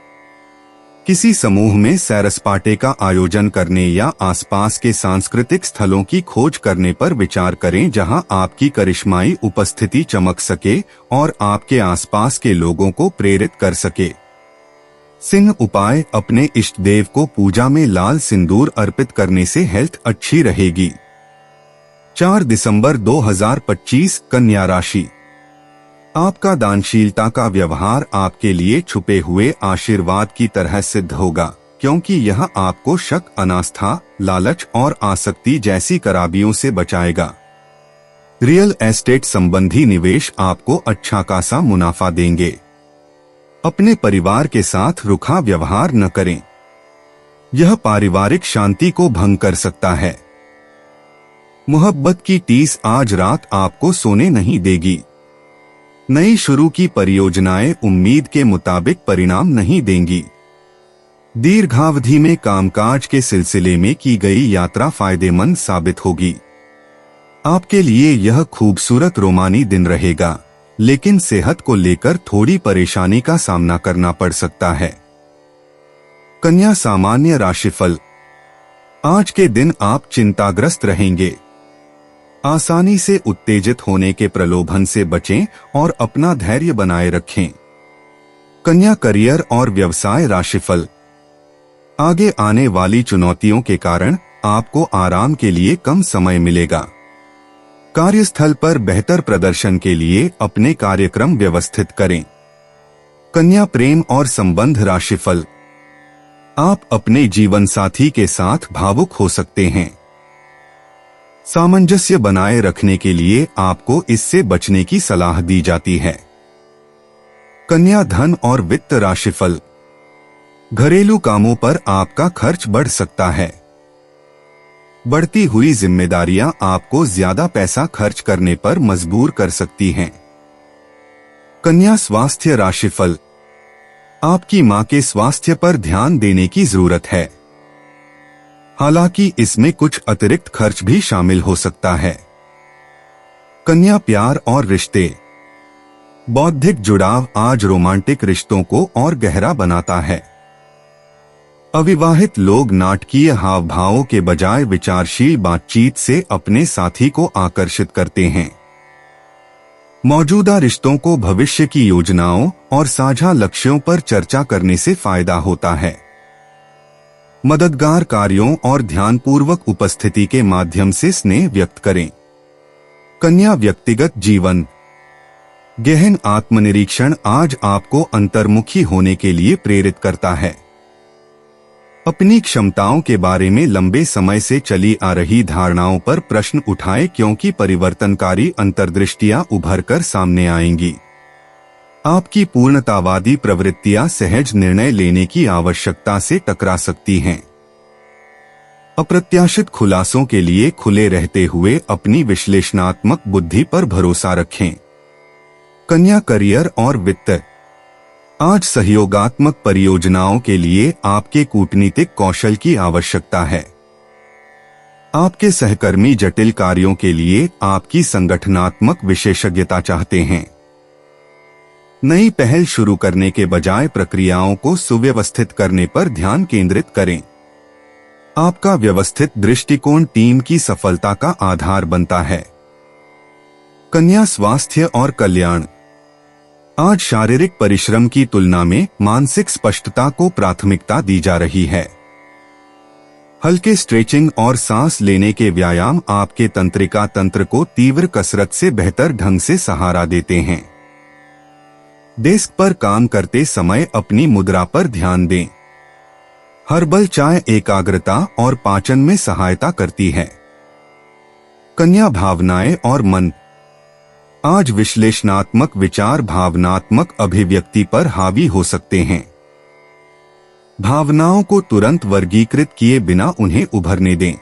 किसी समूह में सैर सपाटे का आयोजन करने या आसपास के सांस्कृतिक स्थलों की खोज करने पर विचार करें जहां आपकी करिश्माई उपस्थिति चमक सके और आपके आसपास के लोगों को प्रेरित कर सके। सिंह उपाय, अपने इष्ट देव को पूजा में लाल सिंदूर अर्पित करने से हेल्थ अच्छी रहेगी। 4 दिसंबर 2025 कन्या राशि। आपका दानशीलता का व्यवहार आपके लिए छुपे हुए आशीर्वाद की तरह सिद्ध होगा, क्योंकि यह आपको शक, अनास्था, लालच और आसक्ति जैसी खराबियों से बचाएगा। रियल एस्टेट संबंधी निवेश आपको अच्छा खासा मुनाफा देंगे। अपने परिवार के साथ रुखा व्यवहार न करें, यह पारिवारिक शांति को भंग कर सकता है। मोहब्बत की टीस आज रात आपको सोने नहीं देगी। नई शुरू की परियोजनाएं उम्मीद के मुताबिक परिणाम नहीं देंगी। दीर्घावधि में कामकाज के सिलसिले में की गई यात्रा फायदेमंद साबित होगी। आपके लिए यह खूबसूरत रोमानी दिन रहेगा, लेकिन सेहत को लेकर थोड़ी परेशानी का सामना करना पड़ सकता है। कन्या सामान्य राशिफल। आज के दिन आप चिंताग्रस्त रहेंगे। आसानी से उत्तेजित होने के प्रलोभन से बचें और अपना धैर्य बनाए रखें। कन्या करियर और व्यवसाय राशिफल। आगे आने वाली चुनौतियों के कारण आपको आराम के लिए कम समय मिलेगा। कार्यस्थल पर बेहतर प्रदर्शन के लिए अपने कार्यक्रम व्यवस्थित करें। कन्या प्रेम और संबंध राशिफल। आप अपने जीवन साथी के साथ भावुक हो सकते हैं। सामंजस्य बनाए रखने के लिए आपको इससे बचने की सलाह दी जाती है। कन्या धन और वित्त राशिफल। घरेलू कामों पर आपका खर्च बढ़ सकता है। बढ़ती हुई जिम्मेदारियां आपको ज्यादा पैसा खर्च करने पर मजबूर कर सकती हैं। कन्या स्वास्थ्य राशिफल। आपकी मां के स्वास्थ्य पर ध्यान देने की जरूरत है, हालांकि इसमें कुछ अतिरिक्त खर्च भी शामिल हो सकता है। कन्या प्यार और रिश्ते। बौद्धिक जुड़ाव आज रोमांटिक रिश्तों को और गहरा बनाता है। अविवाहित लोग नाटकीय हाव भावों के बजाय विचारशील बातचीत से अपने साथी को आकर्षित करते हैं। मौजूदा रिश्तों को भविष्य की योजनाओं और साझा लक्ष्यों पर चर्चा करने से फायदा होता है। मददगार कार्यों और ध्यानपूर्वक उपस्थिति के माध्यम से स्नेह व्यक्त करें। कन्या व्यक्तिगत जीवन। गहन आत्मनिरीक्षण आज आपको अंतर्मुखी होने के लिए प्रेरित करता है। अपनी क्षमताओं के बारे में लंबे समय से चली आ रही धारणाओं पर प्रश्न उठाएं, क्योंकि परिवर्तनकारी अंतर्दृष्टियां उभर कर सामने आएंगी। आपकी पूर्णतावादी प्रवृत्तियां सहज निर्णय लेने की आवश्यकता से टकरा सकती हैं। अप्रत्याशित खुलासों के लिए खुले रहते हुए अपनी विश्लेषणात्मक बुद्धि पर भरोसा रखें। कन्या करियर और वित्त। आज सहयोगात्मक परियोजनाओं के लिए आपके कूटनीतिक कौशल की आवश्यकता है। आपके सहकर्मी जटिल कार्यों के लिए आपकी संगठनात्मक विशेषज्ञता चाहते हैं। नई पहल शुरू करने के बजाय प्रक्रियाओं को सुव्यवस्थित करने पर ध्यान केंद्रित करें। आपका व्यवस्थित दृष्टिकोण टीम की सफलता का आधार बनता है। कन्या स्वास्थ्य और कल्याण। आज शारीरिक परिश्रम की तुलना में मानसिक स्पष्टता को प्राथमिकता दी जा रही है। हल्के स्ट्रेचिंग और सांस लेने के व्यायाम आपके तंत्रिका तंत्र को तीव्र कसरत से बेहतर ढंग से सहारा देते हैं। डेस्क पर काम करते समय अपनी मुद्रा पर ध्यान दें। हर्बल चाय एकाग्रता और पाचन में सहायता करती है। कन्या भावनाएं और मन। आज विश्लेषणात्मक विचार भावनात्मक अभिव्यक्ति पर हावी हो सकते हैं। भावनाओं को तुरंत वर्गीकृत किए बिना उन्हें उभरने दें।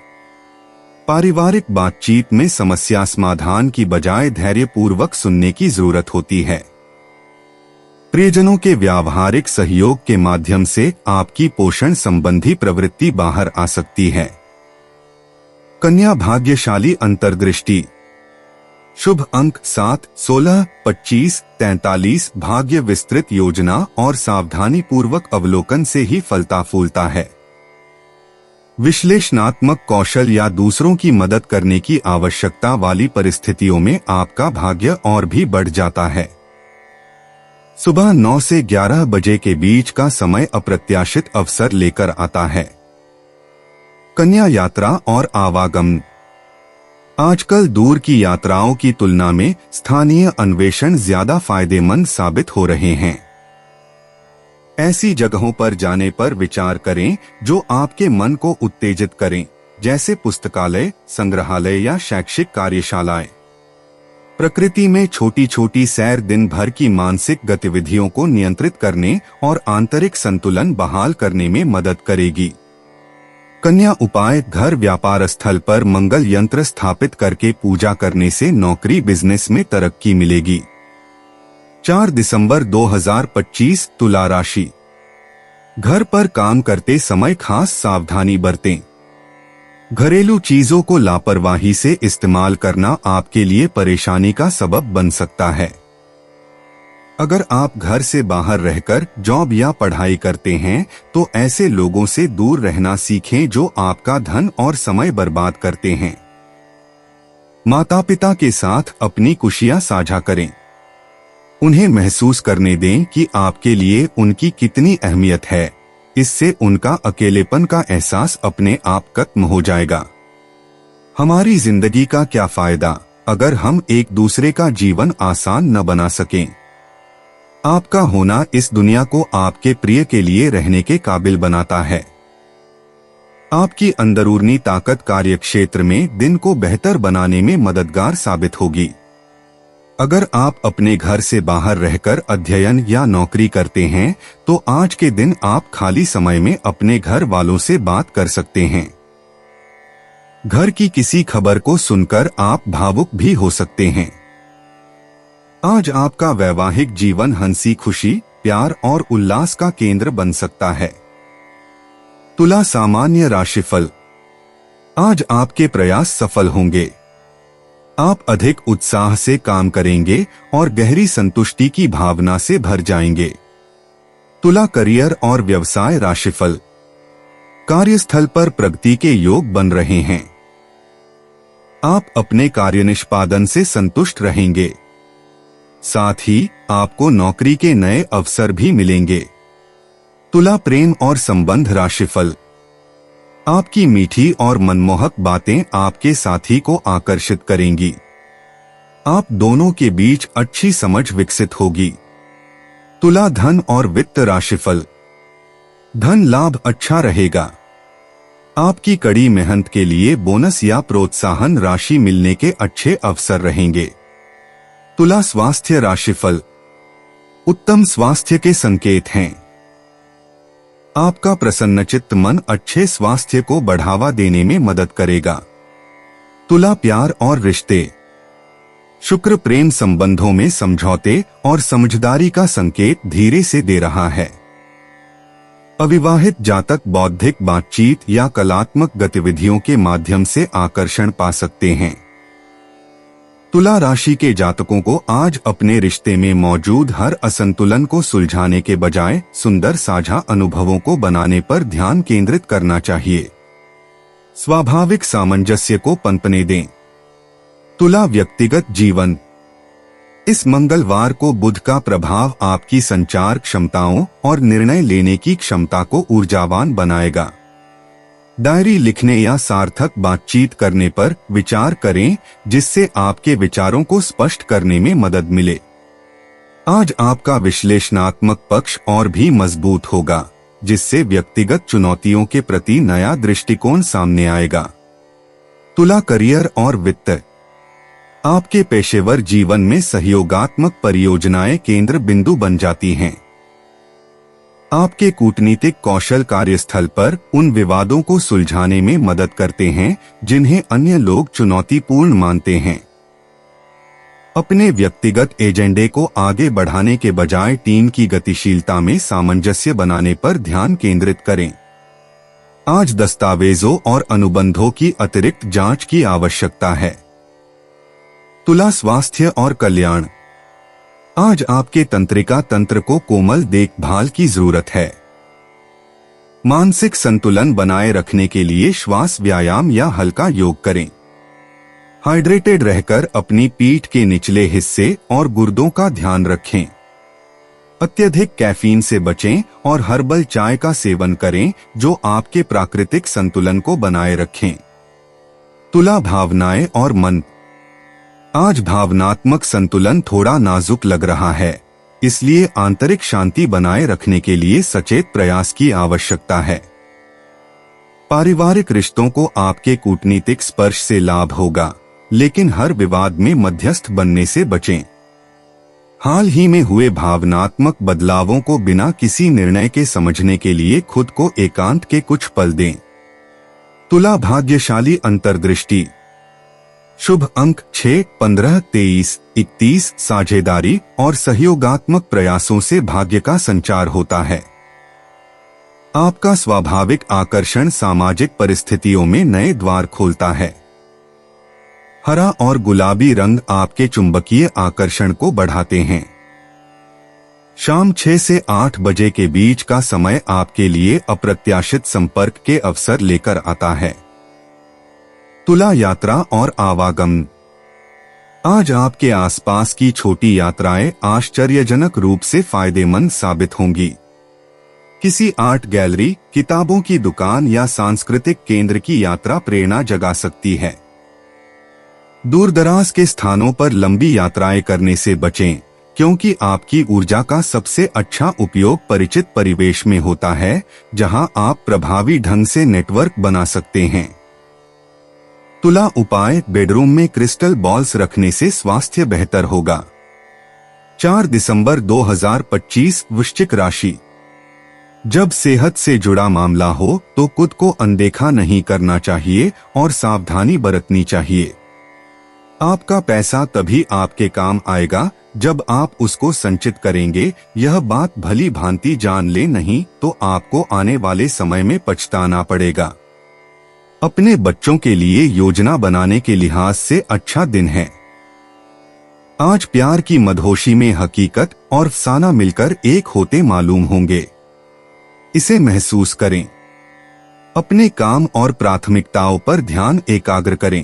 पारिवारिक बातचीत में समस्या समाधान की बजाय धैर्यपूर्वक सुनने की जरूरत होती है। प्रियजनों के व्यावहारिक सहयोग के माध्यम से आपकी पोषण संबंधी प्रवृत्ति बाहर आ सकती है। कन्या भाग्यशाली अंतर्दृष्टि। शुभ अंक 7, 16, 25, 43। भाग्य विस्तृत योजना और सावधानी पूर्वक अवलोकन से ही फलता फूलता है। विश्लेषणात्मक कौशल या दूसरों की मदद करने की आवश्यकता वाली परिस्थितियों में आपका भाग्य और भी बढ़ जाता है। सुबह 9 से 11 बजे के बीच का समय अप्रत्याशित अवसर लेकर आता है। कन्या यात्रा और आवागमन। आजकल दूर की यात्राओं की तुलना में स्थानीय अन्वेषण ज्यादा फायदेमंद साबित हो रहे हैं। ऐसी जगहों पर जाने पर विचार करें जो आपके मन को उत्तेजित करें, जैसे पुस्तकालय, संग्रहालय या शैक्षिक कार्यशालाएं। प्रकृति में छोटी छोटी सैर दिन भर की मानसिक गतिविधियों को नियंत्रित करने और आंतरिक संतुलन बहाल करने में मदद करेगी। कन्या उपाय। घर व्यापार स्थल पर मंगल यंत्र स्थापित करके पूजा करने से नौकरी बिजनेस में तरक्की मिलेगी। 4 दिसंबर 2025। तुला राशि। घर पर काम करते समय खास सावधानी बरतें। घरेलू चीजों को लापरवाही से इस्तेमाल करना आपके लिए परेशानी का सबब बन सकता है। अगर आप घर से बाहर रहकर जॉब या पढ़ाई करते हैं तो ऐसे लोगों से दूर रहना सीखें जो आपका धन और समय बर्बाद करते हैं। माता पिता के साथ अपनी खुशियां साझा करें। उन्हें महसूस करने दें कि आपके लिए उनकी कितनी अहमियत है। इससे उनका अकेलेपन का एहसास अपने आप खत्म हो जाएगा। हमारी जिंदगी का क्या फायदा अगर हम एक दूसरे का जीवन आसान न बना सकें। आपका होना इस दुनिया को आपके प्रिय के लिए रहने के काबिल बनाता है। आपकी अंदरूनी ताकत कार्यक्षेत्र में दिन को बेहतर बनाने में मददगार साबित होगी। अगर आप अपने घर से बाहर रहकर अध्ययन या नौकरी करते हैं तो आज के दिन आप खाली समय में अपने घर वालों से बात कर सकते हैं। घर की किसी खबर को सुनकर आप भावुक भी हो सकते हैं। आज आपका वैवाहिक जीवन हंसी खुशी, प्यार और उल्लास का केंद्र बन सकता है। तुला सामान्य राशिफल। आज आपके प्रयास सफल होंगे। आप अधिक उत्साह से काम करेंगे और गहरी संतुष्टि की भावना से भर जाएंगे। तुला करियर और व्यवसाय राशिफल। कार्यस्थल पर प्रगति के योग बन रहे हैं। आप अपने कार्य निष्पादन से संतुष्ट रहेंगे। साथ ही आपको नौकरी के नए अवसर भी मिलेंगे। तुला प्रेम और संबंध राशिफल। आपकी मीठी और मनमोहक बातें आपके साथी को आकर्षित करेंगी। आप दोनों के बीच अच्छी समझ विकसित होगी। तुला धन और वित्त राशिफल। धन लाभ अच्छा रहेगा। आपकी कड़ी मेहनत के लिए बोनस या प्रोत्साहन राशि मिलने के अच्छे अवसर रहेंगे। तुला स्वास्थ्य राशिफल। उत्तम स्वास्थ्य के संकेत हैं। आपका प्रसन्नचित्त मन अच्छे स्वास्थ्य को बढ़ावा देने में मदद करेगा। तुला प्यार और रिश्ते। शुक्र प्रेम संबंधों में समझौते और समझदारी का संकेत धीरे से दे रहा है। अविवाहित जातक बौद्धिक बातचीत या कलात्मक गतिविधियों के माध्यम से आकर्षण पा सकते हैं। तुला राशि के जातकों को आज अपने रिश्ते में मौजूद हर असंतुलन को सुलझाने के बजाय सुंदर साझा अनुभवों को बनाने पर ध्यान केंद्रित करना चाहिए। स्वाभाविक सामंजस्य को पनपने दें। तुला व्यक्तिगत जीवन। इस मंगलवार को बुध का प्रभाव आपकी संचार क्षमताओं और निर्णय लेने की क्षमता को ऊर्जावान बनाएगा। डायरी लिखने या सार्थक बातचीत करने पर विचार करें जिससे आपके विचारों को स्पष्ट करने में मदद मिले। आज आपका विश्लेषणात्मक पक्ष और भी मजबूत होगा जिससे व्यक्तिगत चुनौतियों के प्रति नया दृष्टिकोण सामने आएगा। तुला करियर और वित्त। आपके पेशेवर जीवन में सहयोगात्मक परियोजनाएं केंद्र बिंदु बन जाती हैं। आपके कूटनीतिक कौशल कार्यस्थल पर उन विवादों को सुलझाने में मदद करते हैं जिन्हें अन्य लोग चुनौतीपूर्ण मानते हैं। अपने व्यक्तिगत एजेंडे को आगे बढ़ाने के बजाय टीम की गतिशीलता में सामंजस्य बनाने पर ध्यान केंद्रित करें। आज दस्तावेजों और अनुबंधों की अतिरिक्त जांच की आवश्यकता है। तुला स्वास्थ्य और कल्याण। आज आपके तंत्रिका तंत्र को कोमल देखभाल की जरूरत है। मानसिक संतुलन बनाए रखने के लिए श्वास व्यायाम या हल्का योग करें। हाइड्रेटेड रहकर अपनी पीठ के निचले हिस्से और गुर्दों का ध्यान रखें। अत्यधिक कैफीन से बचें और हर्बल चाय का सेवन करें जो आपके प्राकृतिक संतुलन को बनाए रखें। तुला भावनाएं और मन। आज भावनात्मक संतुलन थोड़ा नाजुक लग रहा है, इसलिए आंतरिक शांति बनाए रखने के लिए सचेत प्रयास की आवश्यकता है। पारिवारिक रिश्तों को आपके कूटनीतिक स्पर्श से लाभ होगा, लेकिन हर विवाद में मध्यस्थ बनने से बचें। हाल ही में हुए भावनात्मक बदलावों को बिना किसी निर्णय के समझने के लिए खुद को एकांत के कुछ पल दें। तुला भाग्यशाली अंतर्दृष्टि। शुभ अंक 6, 15, 23, 31। साझेदारी और सहयोगात्मक प्रयासों से भाग्य का संचार होता है। आपका स्वाभाविक आकर्षण सामाजिक परिस्थितियों में नए द्वार खोलता है। हरा और गुलाबी रंग आपके चुंबकीय आकर्षण को बढ़ाते हैं। शाम 6 से 8 बजे के बीच का समय आपके लिए अप्रत्याशित संपर्क के अवसर लेकर आता है। तुला यात्रा और आवागमन। आज आपके आसपास की छोटी यात्राएं आश्चर्यजनक रूप से फायदेमंद साबित होंगी। किसी आर्ट गैलरी, किताबों की दुकान या सांस्कृतिक केंद्र की यात्रा प्रेरणा जगा सकती है। दूरदराज के स्थानों पर लंबी यात्राएं करने से बचें, क्योंकि आपकी ऊर्जा का सबसे अच्छा उपयोग परिचित परिवेश में होता है, जहां आप प्रभावी ढंग से नेटवर्क बना सकते हैं। तुला उपाय। बेडरूम में क्रिस्टल बॉल्स रखने से स्वास्थ्य बेहतर होगा। 4 दिसंबर 2025। वृश्चिक राशि। जब सेहत से जुड़ा मामला हो तो खुद को अनदेखा नहीं करना चाहिए और सावधानी बरतनी चाहिए। आपका पैसा तभी आपके काम आएगा जब आप उसको संचित करेंगे। यह बात भली भांति जान ले, नहीं तो आपको आने वाले समय में पछताना पड़ेगा। अपने बच्चों के लिए योजना बनाने के लिहाज से अच्छा दिन है। आज प्यार की मदहोशी में हकीकत और अफसाना मिलकर एक होते मालूम होंगे। इसे महसूस करें। अपने काम और प्राथमिकताओं पर ध्यान एकाग्र करें।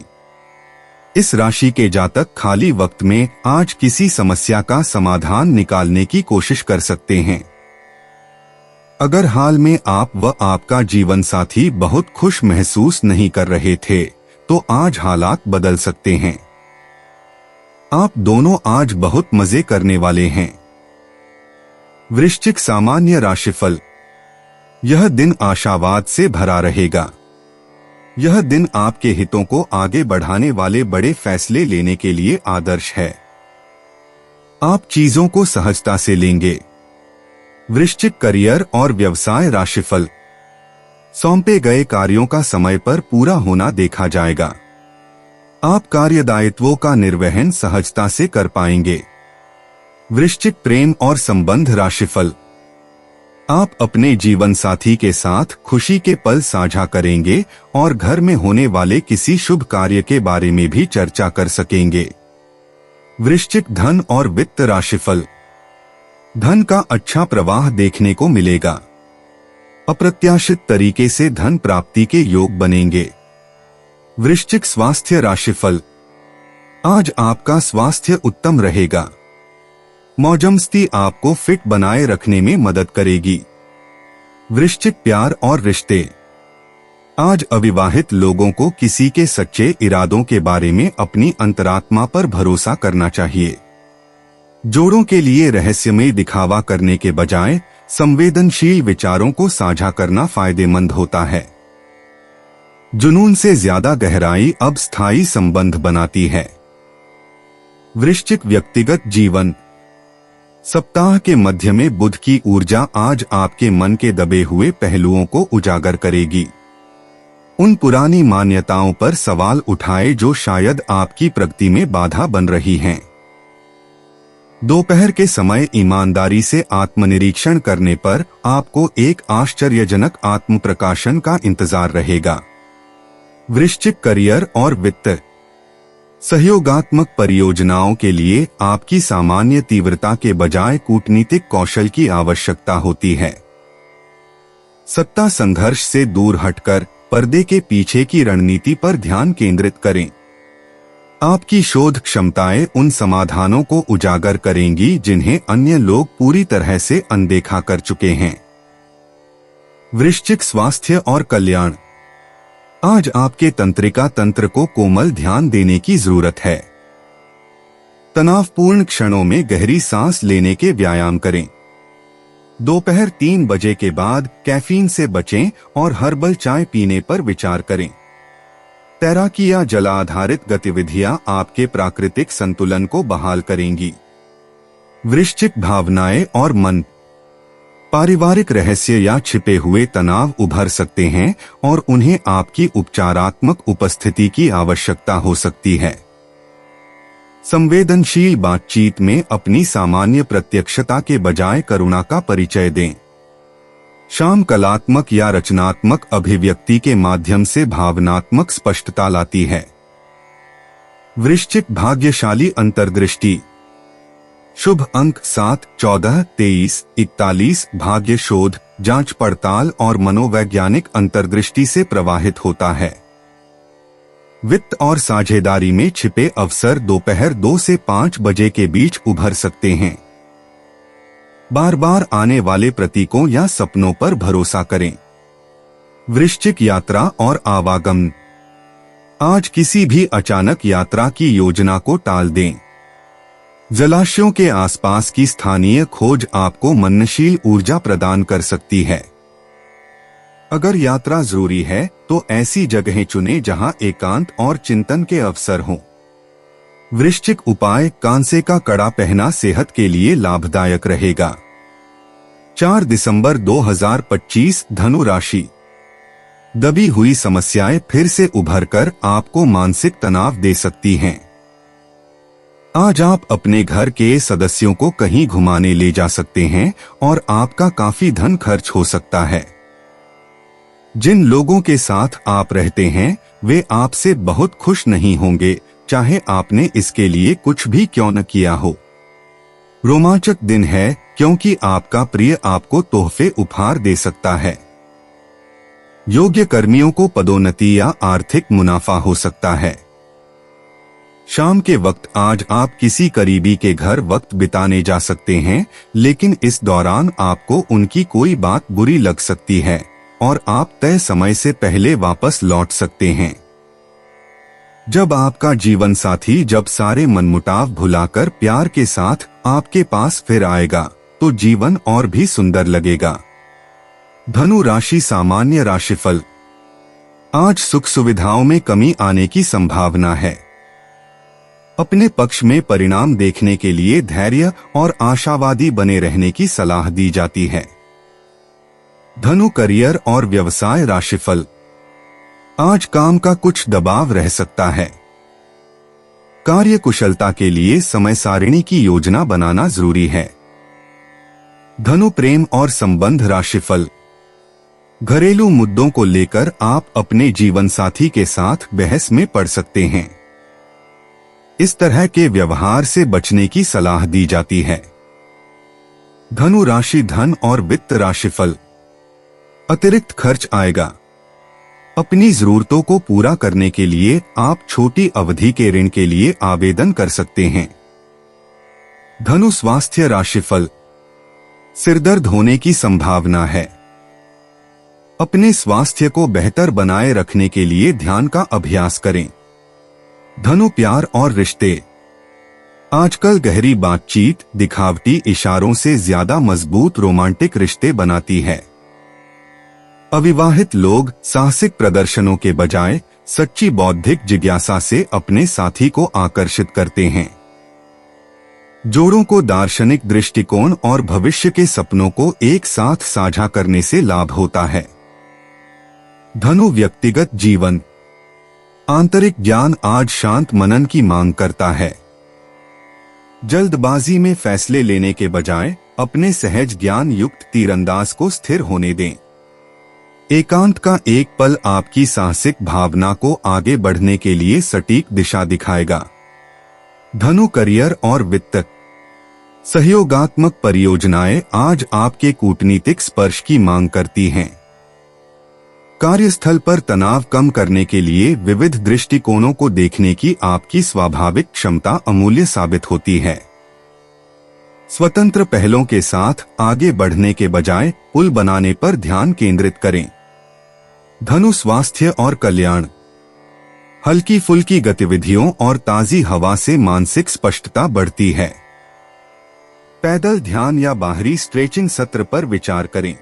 इस राशि के जातक खाली वक्त में आज किसी समस्या का समाधान निकालने की कोशिश कर सकते हैं। अगर हाल में आप व आपका जीवन साथी बहुत खुश महसूस नहीं कर रहे थे, तो आज हालात बदल सकते हैं। आप दोनों आज बहुत मजे करने वाले हैं। वृश्चिक सामान्य राशिफल। यह दिन आशावाद से भरा रहेगा। यह दिन आपके हितों को आगे बढ़ाने वाले बड़े फैसले लेने के लिए आदर्श है। आप चीजों को सहजता से लेंगे। वृश्चिक करियर और व्यवसाय राशिफल। सौंपे गए कार्यों का समय पर पूरा होना देखा जाएगा। आप कार्यदायित्वों का निर्वहन सहजता से कर पाएंगे। वृश्चिक प्रेम और संबंध राशिफल। आप अपने जीवन साथी के साथ खुशी के पल साझा करेंगे और घर में होने वाले किसी शुभ कार्य के बारे में भी चर्चा कर सकेंगे। वृश्चिक धन और वित्त राशिफल। धन का अच्छा प्रवाह देखने को मिलेगा। अप्रत्याशित तरीके से धन प्राप्ति के योग बनेंगे। वृश्चिक स्वास्थ्य राशिफल। आज आपका स्वास्थ्य उत्तम रहेगा। मौजमस्ती आपको फिट बनाए रखने में मदद करेगी। वृश्चिक प्यार और रिश्ते। आज अविवाहित लोगों को किसी के सच्चे इरादों के बारे में अपनी अंतरात्मा पर भरोसा करना चाहिए। जोड़ों के लिए रहस्यमय दिखावा करने के बजाय संवेदनशील विचारों को साझा करना फायदेमंद होता है। जुनून से ज्यादा गहराई अब स्थायी संबंध बनाती है। वृश्चिक व्यक्तिगत जीवन। सप्ताह के मध्य में बुध की ऊर्जा आज आपके मन के दबे हुए पहलुओं को उजागर करेगी। उन पुरानी मान्यताओं पर सवाल उठाए जो शायद आपकी प्रगति में बाधा बन रही हैं। दोपहर के समय ईमानदारी से आत्मनिरीक्षण करने पर आपको एक आश्चर्यजनक आत्म प्रकाशन का इंतजार रहेगा। वृश्चिक करियर और वित्त। सहयोगात्मक परियोजनाओं के लिए आपकी सामान्य तीव्रता के बजाय कूटनीतिक कौशल की आवश्यकता होती है। सत्ता संघर्ष से दूर हटकर पर्दे के पीछे की रणनीति पर ध्यान केंद्रित करें। आपकी शोध क्षमताएं उन समाधानों को उजागर करेंगी जिन्हें अन्य लोग पूरी तरह से अनदेखा कर चुके हैं। वृश्चिक स्वास्थ्य और कल्याण। आज आपके तंत्रिका तंत्र को कोमल ध्यान देने की जरूरत है। तनावपूर्ण क्षणों में गहरी सांस लेने के व्यायाम करें। दोपहर 3 बजे के बाद कैफीन से बचें और हर्बल चाय पीने पर विचार करें। तैराकी या जल आधारित गतिविधियां आपके प्राकृतिक संतुलन को बहाल करेंगी। वृश्चिक भावनाएं और मन। पारिवारिक रहस्य या छिपे हुए तनाव उभर सकते हैं और उन्हें आपकी उपचारात्मक उपस्थिति की आवश्यकता हो सकती है। संवेदनशील बातचीत में अपनी सामान्य प्रत्यक्षता के बजाय करुणा का परिचय दें। शाम कलात्मक या रचनात्मक अभिव्यक्ति के माध्यम से भावनात्मक स्पष्टता लाती है। वृश्चिक भाग्यशाली अंतर्दृष्टि। शुभ अंक 7, 14, 23, 41 भाग्य शोध, जांच पड़ताल और मनोवैज्ञानिक अंतर्दृष्टि से प्रवाहित होता है। वित्त और साझेदारी में छिपे अवसर दोपहर 2 से 5 बजे के बीच उभर सकते हैं। बार बार आने वाले प्रतीकों या सपनों पर भरोसा करें। वृश्चिक यात्रा और आवागमन। आज किसी भी अचानक यात्रा की योजना को टाल दें। जलाशयों के आसपास की स्थानीय खोज आपको मननशील ऊर्जा प्रदान कर सकती है। अगर यात्रा जरूरी है तो ऐसी जगहें चुनें जहां एकांत और चिंतन के अवसर हों। वृश्चिक उपाय। कांसे का कड़ा पहना सेहत के लिए लाभदायक रहेगा। 4 दिसंबर 2025 धनु राशि। दबी हुई समस्याएं फिर से उभरकर आपको मानसिक तनाव दे सकती हैं। आज आप अपने घर के सदस्यों को कहीं घुमाने ले जा सकते हैं और आपका काफी धन खर्च हो सकता है। जिन लोगों के साथ आप रहते हैं वे आपसे बहुत खुश नहीं होंगे, चाहे आपने इसके लिए कुछ भी क्यों न किया हो। रोमांचक दिन है क्योंकि आपका प्रिय आपको तोहफे उपहार दे सकता है। योग्य कर्मियों को पदोन्नति या आर्थिक मुनाफा हो सकता है। शाम के वक्त आज आप किसी करीबी के घर वक्त बिताने जा सकते हैं, लेकिन इस दौरान आपको उनकी कोई बात बुरी लग सकती है और आप तय समय से पहले वापस लौट सकते हैं। जब आपका जीवन साथी जब सारे मनमुटाव भुलाकर प्यार के साथ आपके पास फिर आएगा तो जीवन और भी सुंदर लगेगा। धनु राशि सामान्य राशिफल। आज सुख सुविधाओं में कमी आने की संभावना है। अपने पक्ष में परिणाम देखने के लिए धैर्य और आशावादी बने रहने की सलाह दी जाती है। धनु करियर और व्यवसाय राशिफल। आज काम का कुछ दबाव रह सकता है। कार्य कुशलता के लिए समय सारिणी की योजना बनाना जरूरी है। धनु प्रेम और संबंध राशिफल। घरेलू मुद्दों को लेकर आप अपने जीवन साथी के साथ बहस में पड़ सकते हैं। इस तरह के व्यवहार से बचने की सलाह दी जाती है। धनु राशि धन और वित्त राशिफल। अतिरिक्त खर्च आएगा। अपनी जरूरतों को पूरा करने के लिए आप छोटी अवधि के ऋण के लिए आवेदन कर सकते हैं। धनु स्वास्थ्य राशिफल। सिरदर्द होने की संभावना है। अपने स्वास्थ्य को बेहतर बनाए रखने के लिए ध्यान का अभ्यास करें। धनु प्यार और रिश्ते। आजकल गहरी बातचीत दिखावटी इशारों से ज्यादा मजबूत रोमांटिक रिश्ते बनाती है। अविवाहित लोग साहसिक प्रदर्शनों के बजाय सच्ची बौद्धिक जिज्ञासा से अपने साथी को आकर्षित करते हैं। जोड़ों को दार्शनिक दृष्टिकोण और भविष्य के सपनों को एक साथ साझा करने से लाभ होता है। धनु व्यक्तिगत जीवन। आंतरिक ज्ञान आज शांत मनन की मांग करता है। जल्दबाजी में फैसले लेने के बजाय अपने सहज ज्ञान युक्त तीरंदाज को स्थिर होने दें। एकांत का एक पल आपकी साहसिक भावना को आगे बढ़ने के लिए सटीक दिशा दिखाएगा। धनु करियर और वित्त। सहयोगात्मक परियोजनाएं आज आपके कूटनीतिक स्पर्श की मांग करती हैं। कार्यस्थल पर तनाव कम करने के लिए विविध दृष्टिकोणों को देखने की आपकी स्वाभाविक क्षमता अमूल्य साबित होती है। स्वतंत्र पहलों के साथ आगे बढ़ने के बजाय पुल बनाने पर ध्यान केंद्रित करें। धनु स्वास्थ्य और कल्याण। हल्की फुल्की गतिविधियों और ताजी हवा से मानसिक स्पष्टता बढ़ती है। पैदल ध्यान या बाहरी स्ट्रेचिंग सत्र पर विचार करें।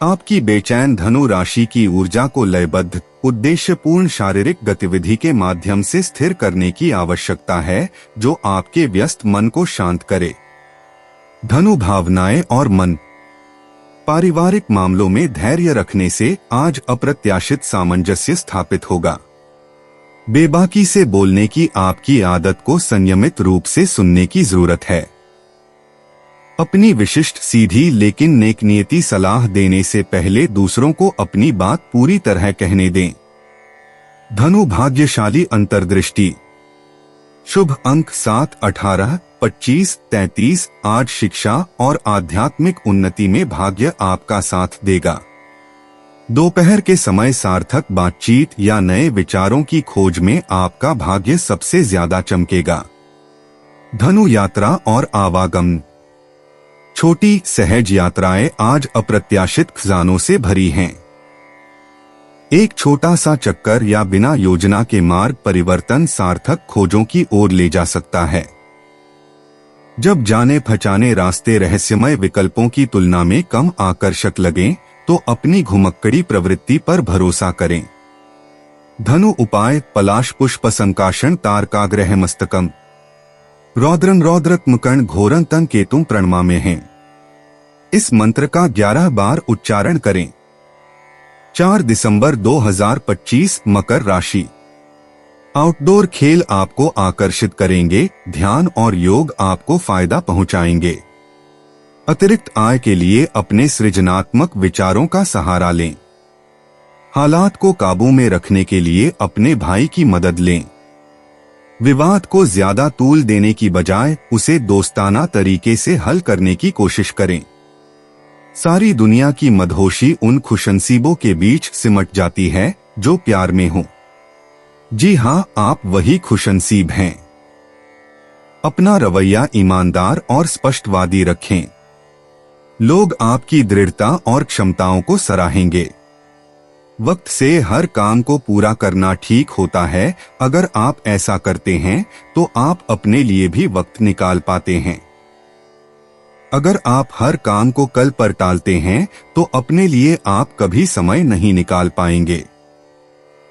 आपकी बेचैन धनु राशि की ऊर्जा को लयबद्ध, उद्देश्यपूर्ण शारीरिक गतिविधि के माध्यम से स्थिर करने की आवश्यकता है, जो आपके व्यस्त मन को शांत करे। धनु भावनाएं और मन। पारिवारिक मामलों में धैर्य रखने से आज अप्रत्याशित सामंजस्य स्थापित होगा। बेबाकी से बोलने की आपकी आदत को संयमित रूप से सुनने की जरूरत है। अपनी विशिष्ट सीधी लेकिन नेकनियती सलाह देने से पहले दूसरों को अपनी बात पूरी तरह कहने दें। धनु भाग्यशाली अंतर्दृष्टि। शुभ अंक 7, 18, 25, 33। आज शिक्षा और आध्यात्मिक उन्नति में भाग्य आपका साथ देगा। दोपहर के समय सार्थक बातचीत या नए विचारों की खोज में आपका भाग्य सबसे ज्यादा चमकेगा। धनु यात्रा और आवागमन। छोटी सहज यात्राएं आज अप्रत्याशित खजानों से भरी हैं। एक छोटा सा चक्कर या बिना योजना के मार्ग परिवर्तन सार्थक खोजों की ओर ले जा सकता है। जब जाने पहचाने रास्ते रहस्यमय विकल्पों की तुलना में कम आकर्षक लगें, तो अपनी घुमक्कड़ी प्रवृत्ति पर भरोसा करें। धनु उपाय। पलाश पुष्प संकाशन तारकाग्रह मस्तकम रौद्रन रौद्रत्मकर्ण घोरन तन केतुम प्रणमा में हैं। इस मंत्र का 11 बार उच्चारण करें। 4 दिसंबर 2025। मकर राशि। आउटडोर खेल आपको आकर्षित करेंगे, ध्यान और योग आपको फायदा पहुंचाएंगे। अतिरिक्त आय के लिए अपने सृजनात्मक विचारों का सहारा लें। हालात को काबू में रखने के लिए अपने भाई की मदद लें। विवाद को ज्यादा तूल देने की बजाय उसे दोस्ताना तरीके से हल करने की कोशिश करें। सारी दुनिया की मदहोशी उन खुशनसीबों के बीच सिमट जाती है जो प्यार में हो। जी हाँ, आप वही खुशनसीब हैं। अपना रवैया ईमानदार और स्पष्टवादी रखें। लोग आपकी दृढ़ता और क्षमताओं को सराहेंगे। वक्त से हर काम को पूरा करना ठीक होता है। अगर आप ऐसा करते हैं तो आप अपने लिए भी वक्त निकाल पाते हैं। अगर आप हर काम को कल पर टालते हैं तो अपने लिए आप कभी समय नहीं निकाल पाएंगे।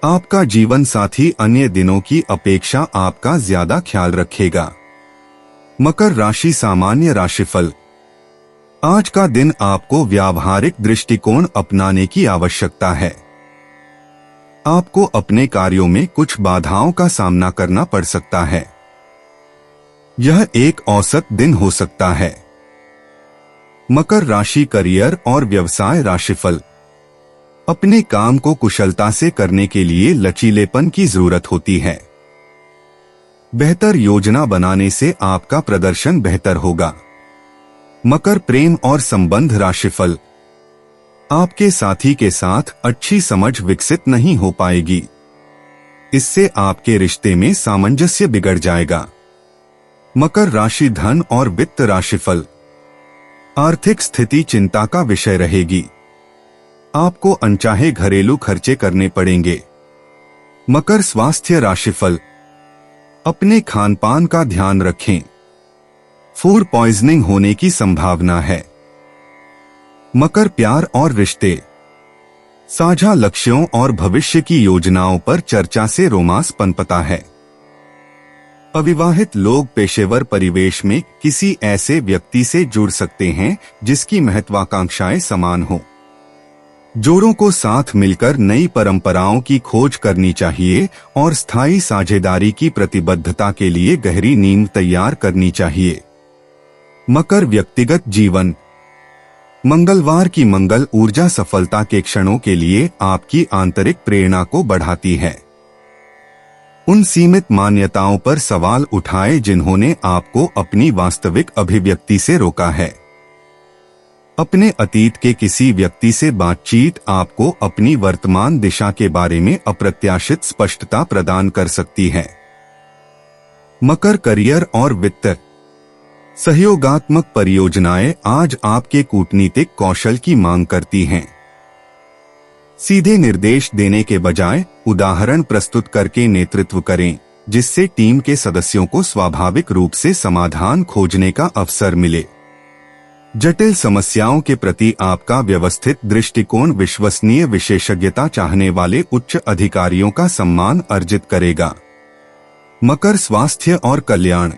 आपका जीवन साथी अन्य दिनों की अपेक्षा आपका ज्यादा ख्याल रखेगा। मकर राशि सामान्य राशिफल। आज का दिन आपको व्यावहारिक दृष्टिकोण अपनाने की आवश्यकता है। आपको अपने कार्यों में कुछ बाधाओं का सामना करना पड़ सकता है। यह एक औसत दिन हो सकता है। मकर राशि करियर और व्यवसाय राशिफल। अपने काम को कुशलता से करने के लिए लचीलेपन की जरूरत होती है। बेहतर योजना बनाने से आपका प्रदर्शन बेहतर होगा। मकर प्रेम और संबंध राशिफल। आपके साथी के साथ अच्छी समझ विकसित नहीं हो पाएगी। इससे आपके रिश्ते में सामंजस्य बिगड़ जाएगा। मकर राशि धन और वित्त राशिफल। आर्थिक स्थिति चिंता का विषय रहेगी। आपको अनचाहे घरेलू खर्चे करने पड़ेंगे। मकर स्वास्थ्य राशिफल। अपने खानपान का ध्यान रखें। फूड पॉइजनिंग होने की संभावना है। मकर प्यार और रिश्ते। साझा लक्ष्यों और भविष्य की योजनाओं पर चर्चा से रोमांस पनपता है। अविवाहित लोग पेशेवर परिवेश में किसी ऐसे व्यक्ति से जुड़ सकते हैं जिसकी महत्वाकांक्षाएं समान हो। जोड़ों को साथ मिलकर नई परंपराओं की खोज करनी चाहिए और स्थायी साझेदारी की प्रतिबद्धता के लिए गहरी नींव तैयार करनी चाहिए। मकर व्यक्तिगत जीवन। मंगलवार की मंगल ऊर्जा सफलता के क्षणों के लिए आपकी आंतरिक प्रेरणा को बढ़ाती है। उन सीमित मान्यताओं पर सवाल उठाए जिन्होंने आपको अपनी वास्तविक अभिव्यक्ति से रोका है। अपने अतीत के किसी व्यक्ति से बातचीत आपको अपनी वर्तमान दिशा के बारे में अप्रत्याशित स्पष्टता प्रदान कर सकती है। मकर करियर और वित्त। सहयोगात्मक परियोजनाएं आज आपके कूटनीतिक कौशल की मांग करती हैं। सीधे निर्देश देने के बजाय उदाहरण प्रस्तुत करके नेतृत्व करें, जिससे टीम के सदस्यों को स्वाभाविक रूप से समाधान खोजने का अवसर मिले। जटिल समस्याओं के प्रति आपका व्यवस्थित दृष्टिकोण विश्वसनीय विशेषज्ञता चाहने वाले उच्च अधिकारियों का सम्मान अर्जित करेगा। मकर स्वास्थ्य और कल्याण।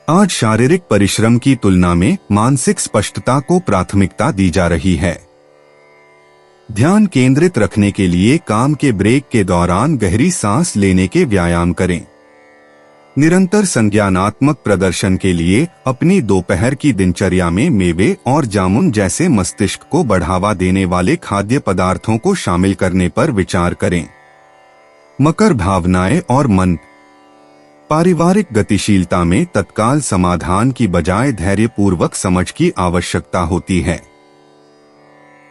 आज शारीरिक परिश्रम की तुलना में मानसिक स्पष्टता को प्राथमिकता दी जा रही है। ध्यान केंद्रित रखने के लिए काम के ब्रेक के दौरान गहरी सांस लेने के व्यायाम करें। निरंतर संज्ञानात्मक प्रदर्शन के लिए अपनी दोपहर की दिनचर्या में मेवे और जामुन जैसे मस्तिष्क को बढ़ावा देने वाले खाद्य पदार्थों को शामिल करने पर विचार करें। मकर भावनाएं और मन। पारिवारिक गतिशीलता में तत्काल समाधान की बजाय धैर्यपूर्वक समझ की आवश्यकता होती है।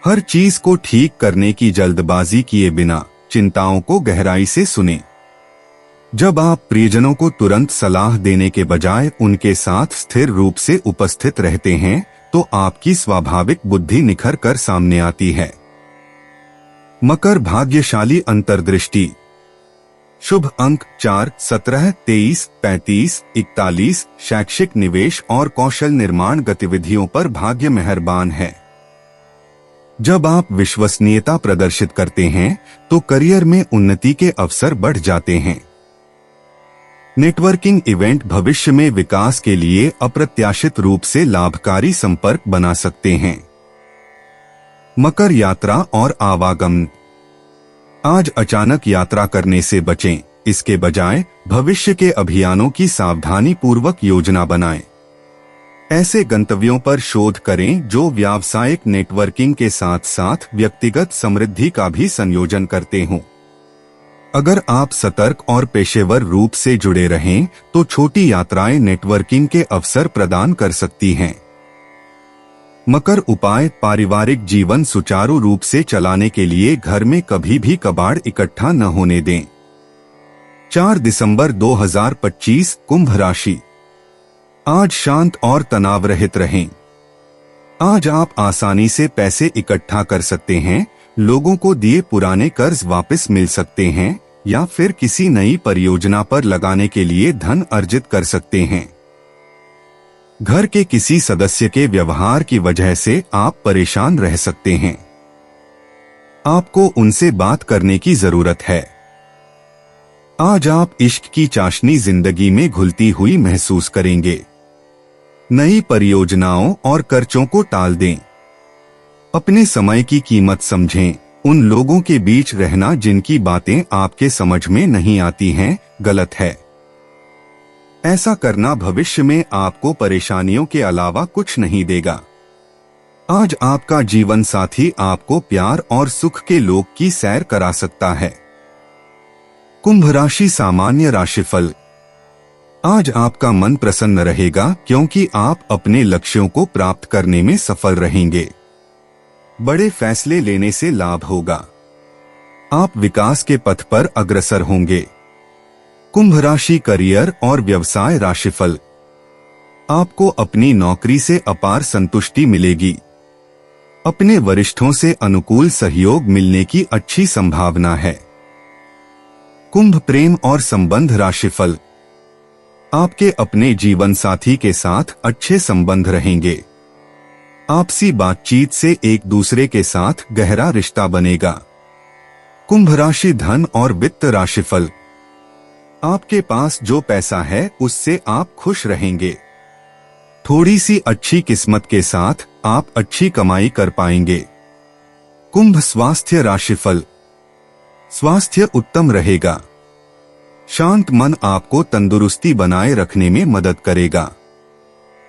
हर चीज को ठीक करने की जल्दबाजी किए बिना चिंताओं को गहराई से सुनें। जब आप प्रियजनों को तुरंत सलाह देने के बजाय उनके साथ स्थिर रूप से उपस्थित रहते हैं, तो आपकी स्वाभाविक बुद्धि निखर कर सामने आती है। मकर भाग्यशाली अंतर्दृष्टि। शुभ अंक 4, 17, 23, 35, 41। शैक्षिक निवेश और कौशल निर्माण गतिविधियों पर भाग्य मेहरबान है। जब आप विश्वसनीयता प्रदर्शित करते हैं तो करियर में उन्नति के अवसर बढ़ जाते हैं। नेटवर्किंग इवेंट भविष्य में विकास के लिए अप्रत्याशित रूप से लाभकारी संपर्क बना सकते हैं। मकर यात्रा और आवागमन। आज अचानक यात्रा करने से बचें, इसके बजाय भविष्य के अभियानों की सावधानी पूर्वक योजना बनाएं। ऐसे गंतव्यों पर शोध करें जो व्यावसायिक नेटवर्किंग के साथ साथ व्यक्तिगत समृद्धि का भी संयोजन करते हों। अगर आप सतर्क और पेशेवर रूप से जुड़े रहें तो छोटी यात्राएं नेटवर्किंग के अवसर प्रदान कर सकती हैं। मकर उपाय। पारिवारिक जीवन सुचारू रूप से चलाने के लिए घर में कभी भी कबाड़ इकट्ठा न होने दें। 4 दिसंबर 2025। कुंभ राशि। आज शांत और तनाव रहित रहें। आज आप आसानी से पैसे इकट्ठा कर सकते हैं, लोगों को दिए पुराने कर्ज वापस मिल सकते हैं या फिर किसी नई परियोजना पर लगाने के लिए धन अर्जित कर सकते हैं। घर के किसी सदस्य के व्यवहार की वजह से आप परेशान रह सकते हैं। आपको उनसे बात करने की जरूरत है। आज आप इश्क की चाशनी जिंदगी में घुलती हुई महसूस करेंगे। नई परियोजनाओं और खर्चों को टाल दें। अपने समय की कीमत समझें। उन लोगों के बीच रहना जिनकी बातें आपके समझ में नहीं आती हैं, गलत है। ऐसा करना भविष्य में आपको परेशानियों के अलावा कुछ नहीं देगा। आज आपका जीवन साथी आपको प्यार और सुख के लोक की सैर करा सकता है। कुंभ राशि सामान्य राशिफल। आज आपका मन प्रसन्न रहेगा क्योंकि आप अपने लक्ष्यों को प्राप्त करने में सफल रहेंगे। बड़े फैसले लेने से लाभ होगा। आप विकास के पथ पर अग्रसर होंगे। कुंभ राशि करियर और व्यवसाय राशिफल। आपको अपनी नौकरी से अपार संतुष्टि मिलेगी। अपने वरिष्ठों से अनुकूल सहयोग मिलने की अच्छी संभावना है। कुंभ प्रेम और संबंध राशिफल। आपके अपने जीवन साथी के साथ अच्छे संबंध रहेंगे। आपसी बातचीत से एक दूसरे के साथ गहरा रिश्ता बनेगा। कुंभ राशि धन और वित्त राशिफल। आपके पास जो पैसा है उससे आप खुश रहेंगे। थोड़ी सी अच्छी किस्मत के साथ आप अच्छी कमाई कर पाएंगे। कुंभ स्वास्थ्य राशिफल। स्वास्थ्य उत्तम रहेगा। शांत मन आपको तंदुरुस्ती बनाए रखने में मदद करेगा।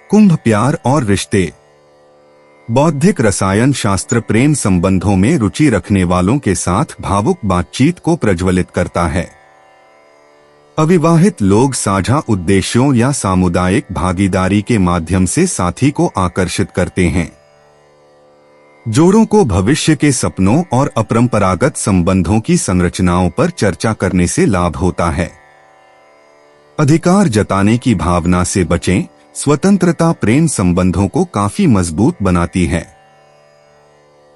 कुंभ प्यार और रिश्ते। बौद्धिक रसायन शास्त्र प्रेम संबंधों में रुचि रखने वालों के साथ भावुक बातचीत को प्रज्वलित करता है। अविवाहित लोग साझा उद्देश्यों या सामुदायिक भागीदारी के माध्यम से साथी को आकर्षित करते हैं। जोड़ों को भविष्य के सपनों और अपरंपरागत संबंधों की संरचनाओं पर चर्चा करने से लाभ होता है। अधिकार जताने की भावना से बचें। स्वतंत्रता प्रेम संबंधों को काफी मजबूत बनाती है।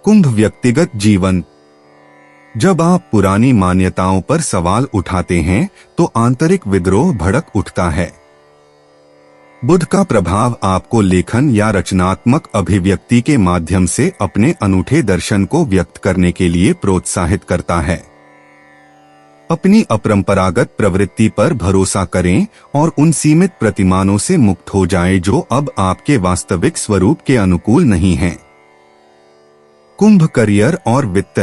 कुंभ व्यक्तिगत जीवन। जब आप पुरानी मान्यताओं पर सवाल उठाते हैं तो आंतरिक विद्रोह भड़क उठता है। बुध का प्रभाव आपको लेखन या रचनात्मक अभिव्यक्ति के माध्यम से अपने अनूठे दर्शन को व्यक्त करने के लिए प्रोत्साहित करता है। अपनी अपरंपरागत प्रवृत्ति पर भरोसा करें और उन सीमित प्रतिमानों से मुक्त हो जाएं जो अब आपके वास्तविक स्वरूप के अनुकूल नहीं हैं। कुंभ करियर और वित्त।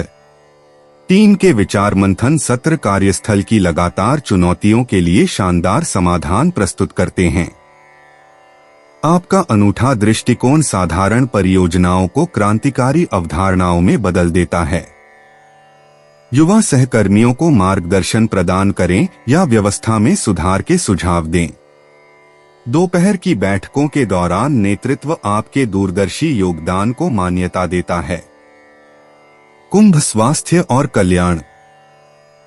टीम के विचार मंथन सत्र कार्यस्थल की लगातार चुनौतियों के लिए शानदार समाधान प्रस्तुत करते हैं। आपका अनूठा दृष्टिकोण साधारण परियोजनाओं को क्रांतिकारी अवधारणाओं में बदल देता है। युवा सहकर्मियों को मार्गदर्शन प्रदान करें या व्यवस्था में सुधार के सुझाव दें। दोपहर की बैठकों के दौरान नेतृत्व आपके दूरदर्शी योगदान को मान्यता देता है। कुंभ स्वास्थ्य और कल्याण।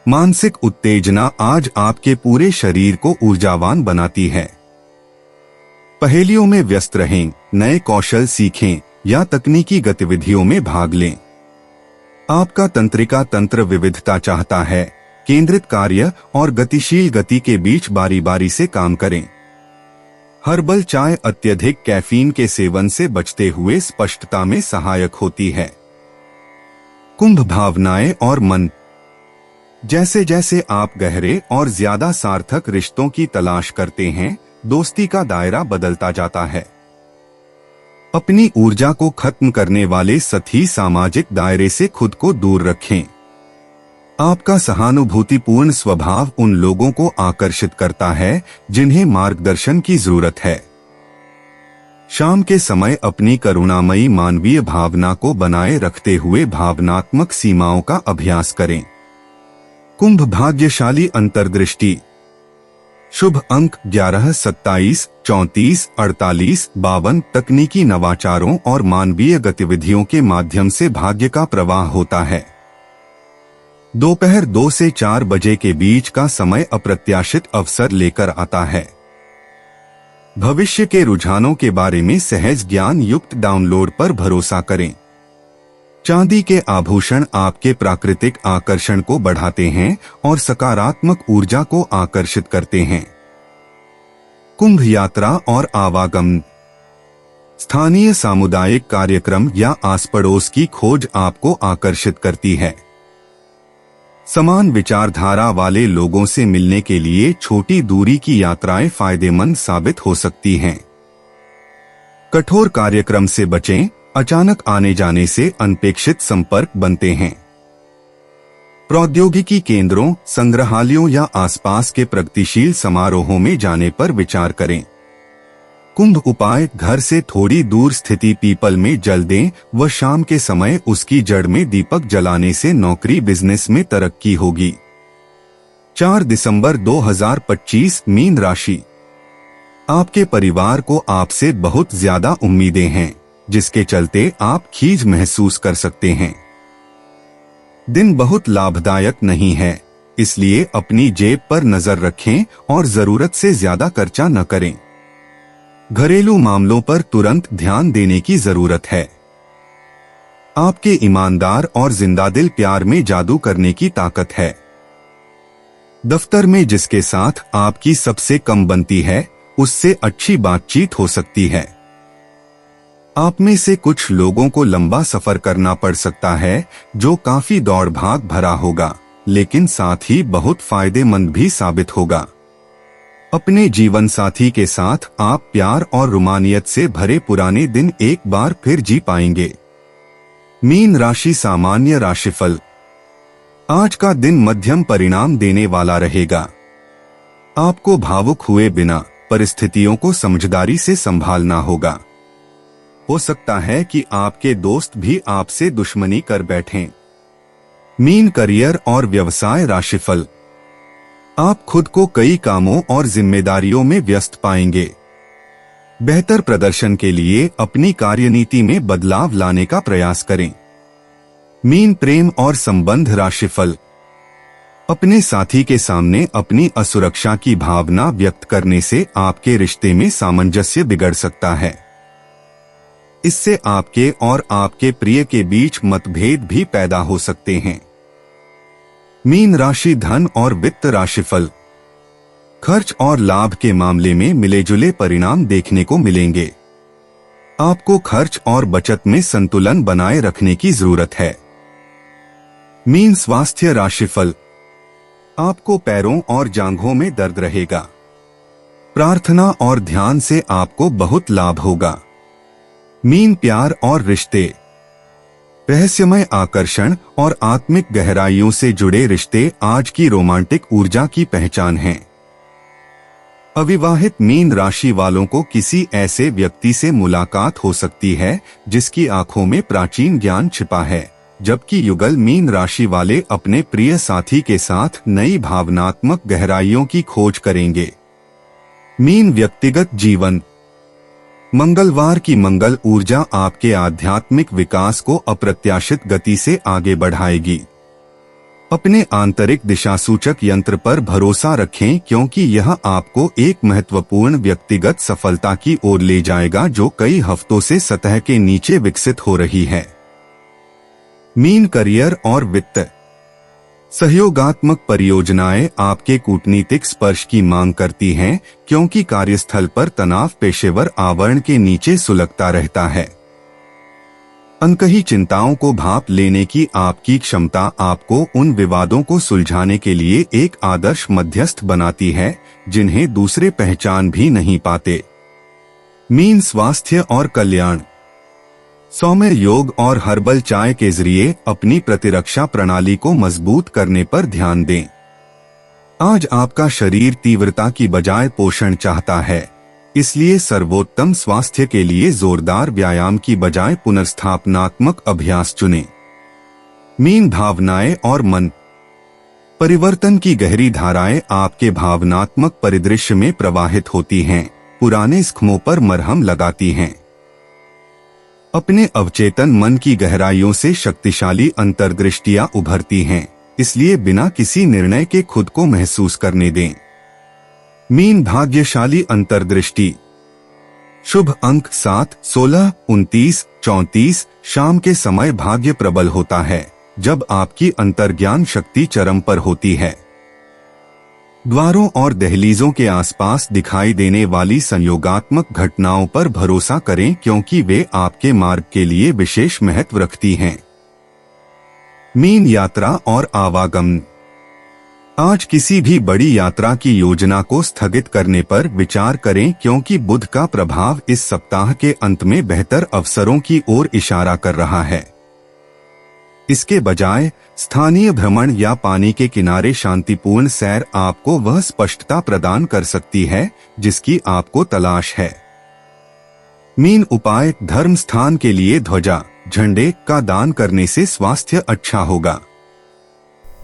मानसिक उत्तेजना आज आपके पूरे शरीर को ऊर्जावान बनाती है। पहेलियों में व्यस्त रहें, नए कौशल सीखें या तकनीकी गतिविधियों में भाग लें। आपका तंत्रिका तंत्र विविधता चाहता है। केंद्रित कार्य और गतिशील गति के बीच बारी बारी से काम करें। हर्बल चाय अत्यधिक कैफीन के सेवन से बचते हुए स्पष्टता में सहायक होती है। कुंभ भावनाएं और मन। जैसे जैसे आप गहरे और ज्यादा सार्थक रिश्तों की तलाश करते हैं, दोस्ती का दायरा बदलता जाता है। अपनी ऊर्जा को खत्म करने वाले सतही सामाजिक दायरे से खुद को दूर रखें। आपका सहानुभूतिपूर्ण स्वभाव उन लोगों को आकर्षित करता है जिन्हें मार्गदर्शन की जरूरत है। शाम के समय अपनी करुणामयी मानवीय भावना को बनाए रखते हुए भावनात्मक सीमाओं का अभ्यास करें। कुंभ भाग्यशाली अंतर्दृष्टि। शुभ अंक 11, 27, 34, 48, 52। तकनीकी नवाचारों और मानवीय गतिविधियों के माध्यम से भाग्य का प्रवाह होता है। दोपहर 2 से 4 बजे के बीच का समय अप्रत्याशित अवसर लेकर आता है। भविष्य के रुझानों के बारे में सहज ज्ञान युक्त डाउनलोड पर भरोसा करें। चांदी के आभूषण आपके प्राकृतिक आकर्षण को बढ़ाते हैं और सकारात्मक ऊर्जा को आकर्षित करते हैं। कुंभ यात्रा और आवागमन। स्थानीय सामुदायिक कार्यक्रम या आस पड़ोस की खोज आपको आकर्षित करती है। समान विचारधारा वाले लोगों से मिलने के लिए छोटी दूरी की यात्राएं फायदेमंद साबित हो सकती हैं। कठोर कार्यक्रम से बचें। अचानक आने जाने से अनपेक्षित संपर्क बनते हैं। प्रौद्योगिकी केंद्रों, संग्रहालयों या आसपास के प्रगतिशील समारोहों में जाने पर विचार करें। कुंभ उपाय। घर से थोड़ी दूर स्थिति पीपल में जल दें व शाम के समय उसकी जड़ में दीपक जलाने से नौकरी बिजनेस में तरक्की होगी। 4 दिसंबर 2025। मीन राशि। आपके परिवार को आपसे बहुत ज्यादा उम्मीदें हैं, जिसके चलते आप खीज महसूस कर सकते हैं। दिन बहुत लाभदायक नहीं है, इसलिए अपनी जेब पर नजर रखें और जरूरत से ज्यादा खर्चा न करें। घरेलू मामलों पर तुरंत ध्यान देने की जरूरत है। आपके ईमानदार और जिंदादिल प्यार में जादू करने की ताकत है। दफ्तर में जिसके साथ आपकी सबसे कम बनती है, उससे अच्छी बातचीत हो सकती है। आप में से कुछ लोगों को लंबा सफर करना पड़ सकता है, जो काफी दौड़ भाग भरा होगा, लेकिन साथ ही बहुत फायदेमंद भी साबित होगा। अपने जीवन साथी के साथ आप प्यार और रोमानियत से भरे पुराने दिन एक बार फिर जी पाएंगे। मीन राशि सामान्य राशिफल। आज का दिन मध्यम परिणाम देने वाला रहेगा। आपको भावुक हुए बिना परिस्थितियों को समझदारी से संभालना होगा। हो सकता है कि आपके दोस्त भी आपसे दुश्मनी कर बैठें। मीन करियर और व्यवसाय राशिफल। आप खुद को कई कामों और जिम्मेदारियों में व्यस्त पाएंगे। बेहतर प्रदर्शन के लिए अपनी कार्यनीति में बदलाव लाने का प्रयास करें। मीन प्रेम और संबंध राशिफल। अपने साथी के सामने अपनी असुरक्षा की भावना व्यक्त करने से आपके रिश्ते में सामंजस्य बिगड़ सकता है। इससे आपके और आपके प्रिय के बीच मतभेद भी पैदा हो सकते हैं। मीन राशि धन और वित्त राशिफल। खर्च और लाभ के मामले में मिले-जुले परिणाम देखने को मिलेंगे। आपको खर्च और बचत में संतुलन बनाए रखने की जरूरत है। मीन स्वास्थ्य राशिफल। आपको पैरों और जांघों में दर्द रहेगा। प्रार्थना और ध्यान से आपको बहुत लाभ होगा। मीन प्यार और रिश्ते। रहस्यमय आकर्षण और आत्मिक गहराइयों से जुड़े रिश्ते आज की रोमांटिक ऊर्जा की पहचान हैं। अविवाहित मीन राशि वालों को किसी ऐसे व्यक्ति से मुलाकात हो सकती है जिसकी आंखों में प्राचीन ज्ञान छिपा है, जबकि युगल मीन राशि वाले अपने प्रिय साथी के साथ नई भावनात्मक गहराइयों की खोज करेंगे। मीन व्यक्तिगत जीवन। मंगलवार की मंगल ऊर्जा आपके आध्यात्मिक विकास को अप्रत्याशित गति से आगे बढ़ाएगी। अपने आंतरिक दिशासूचक यंत्र पर भरोसा रखें क्योंकि यह आपको एक महत्वपूर्ण व्यक्तिगत सफलता की ओर ले जाएगा जो कई हफ्तों से सतह के नीचे विकसित हो रही है। मीन करियर और वित्त। सहयोगात्मक परियोजनाएं आपके कूटनीतिक स्पर्श की मांग करती हैं क्योंकि कार्यस्थल पर तनाव पेशेवर आवरण के नीचे सुलगता रहता है। अनकही चिंताओं को भांप लेने की आपकी क्षमता आपको उन विवादों को सुलझाने के लिए एक आदर्श मध्यस्थ बनाती है जिन्हें दूसरे पहचान भी नहीं पाते। मीन स्वास्थ्य और कल्याण। सौम्य योग और हर्बल चाय के जरिए अपनी प्रतिरक्षा प्रणाली को मजबूत करने पर ध्यान दें। आज आपका शरीर तीव्रता की बजाय पोषण चाहता है, इसलिए सर्वोत्तम स्वास्थ्य के लिए जोरदार व्यायाम की बजाय पुनर्स्थापनात्मक अभ्यास चुनें। मीन भावनाएं और मन। परिवर्तन की गहरी धाराएं आपके भावनात्मक परिदृश्य में प्रवाहित होती हैं, पुराने जख्मों पर मरहम लगाती हैं। अपने अवचेतन मन की गहराइयों से शक्तिशाली अंतर्दृष्टियां उभरती हैं, इसलिए बिना किसी निर्णय के खुद को महसूस करने दें। मीन भाग्यशाली अंतर्दृष्टि। शुभ अंक 7, 16, 29, 34। शाम के समय भाग्य प्रबल होता है जब आपकी अंतर्ज्ञान शक्ति चरम पर होती है। द्वारों और दहलीजों के आसपास दिखाई देने वाली संयोगात्मक घटनाओं पर भरोसा करें क्योंकि वे आपके मार्ग के लिए विशेष महत्व रखती हैं। मीन यात्रा और आवागमन। आज किसी भी बड़ी यात्रा की योजना को स्थगित करने पर विचार करें क्योंकि बुध का प्रभाव इस सप्ताह के अंत में बेहतर अवसरों की ओर इशारा कर रहा है। इसके बजाय स्थानीय भ्रमण या पानी के किनारे शांतिपूर्ण सैर आपको वह स्पष्टता प्रदान कर सकती है जिसकी आपको तलाश है। मीन उपाय। धर्म स्थान के लिए ध्वजा झंडे का दान करने से स्वास्थ्य अच्छा होगा।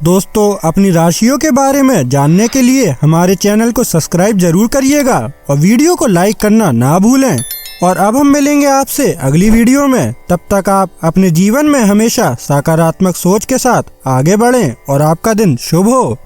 दोस्तों, अपनी राशियों के बारे में जानने के लिए हमारे चैनल को सब्सक्राइब जरूर करिएगा और वीडियो को लाइक करना ना भूलें। और अब हम मिलेंगे आपसे अगली वीडियो में। तब तक आप अपने जीवन में हमेशा सकारात्मक सोच के साथ आगे बढ़ें और आपका दिन शुभ हो।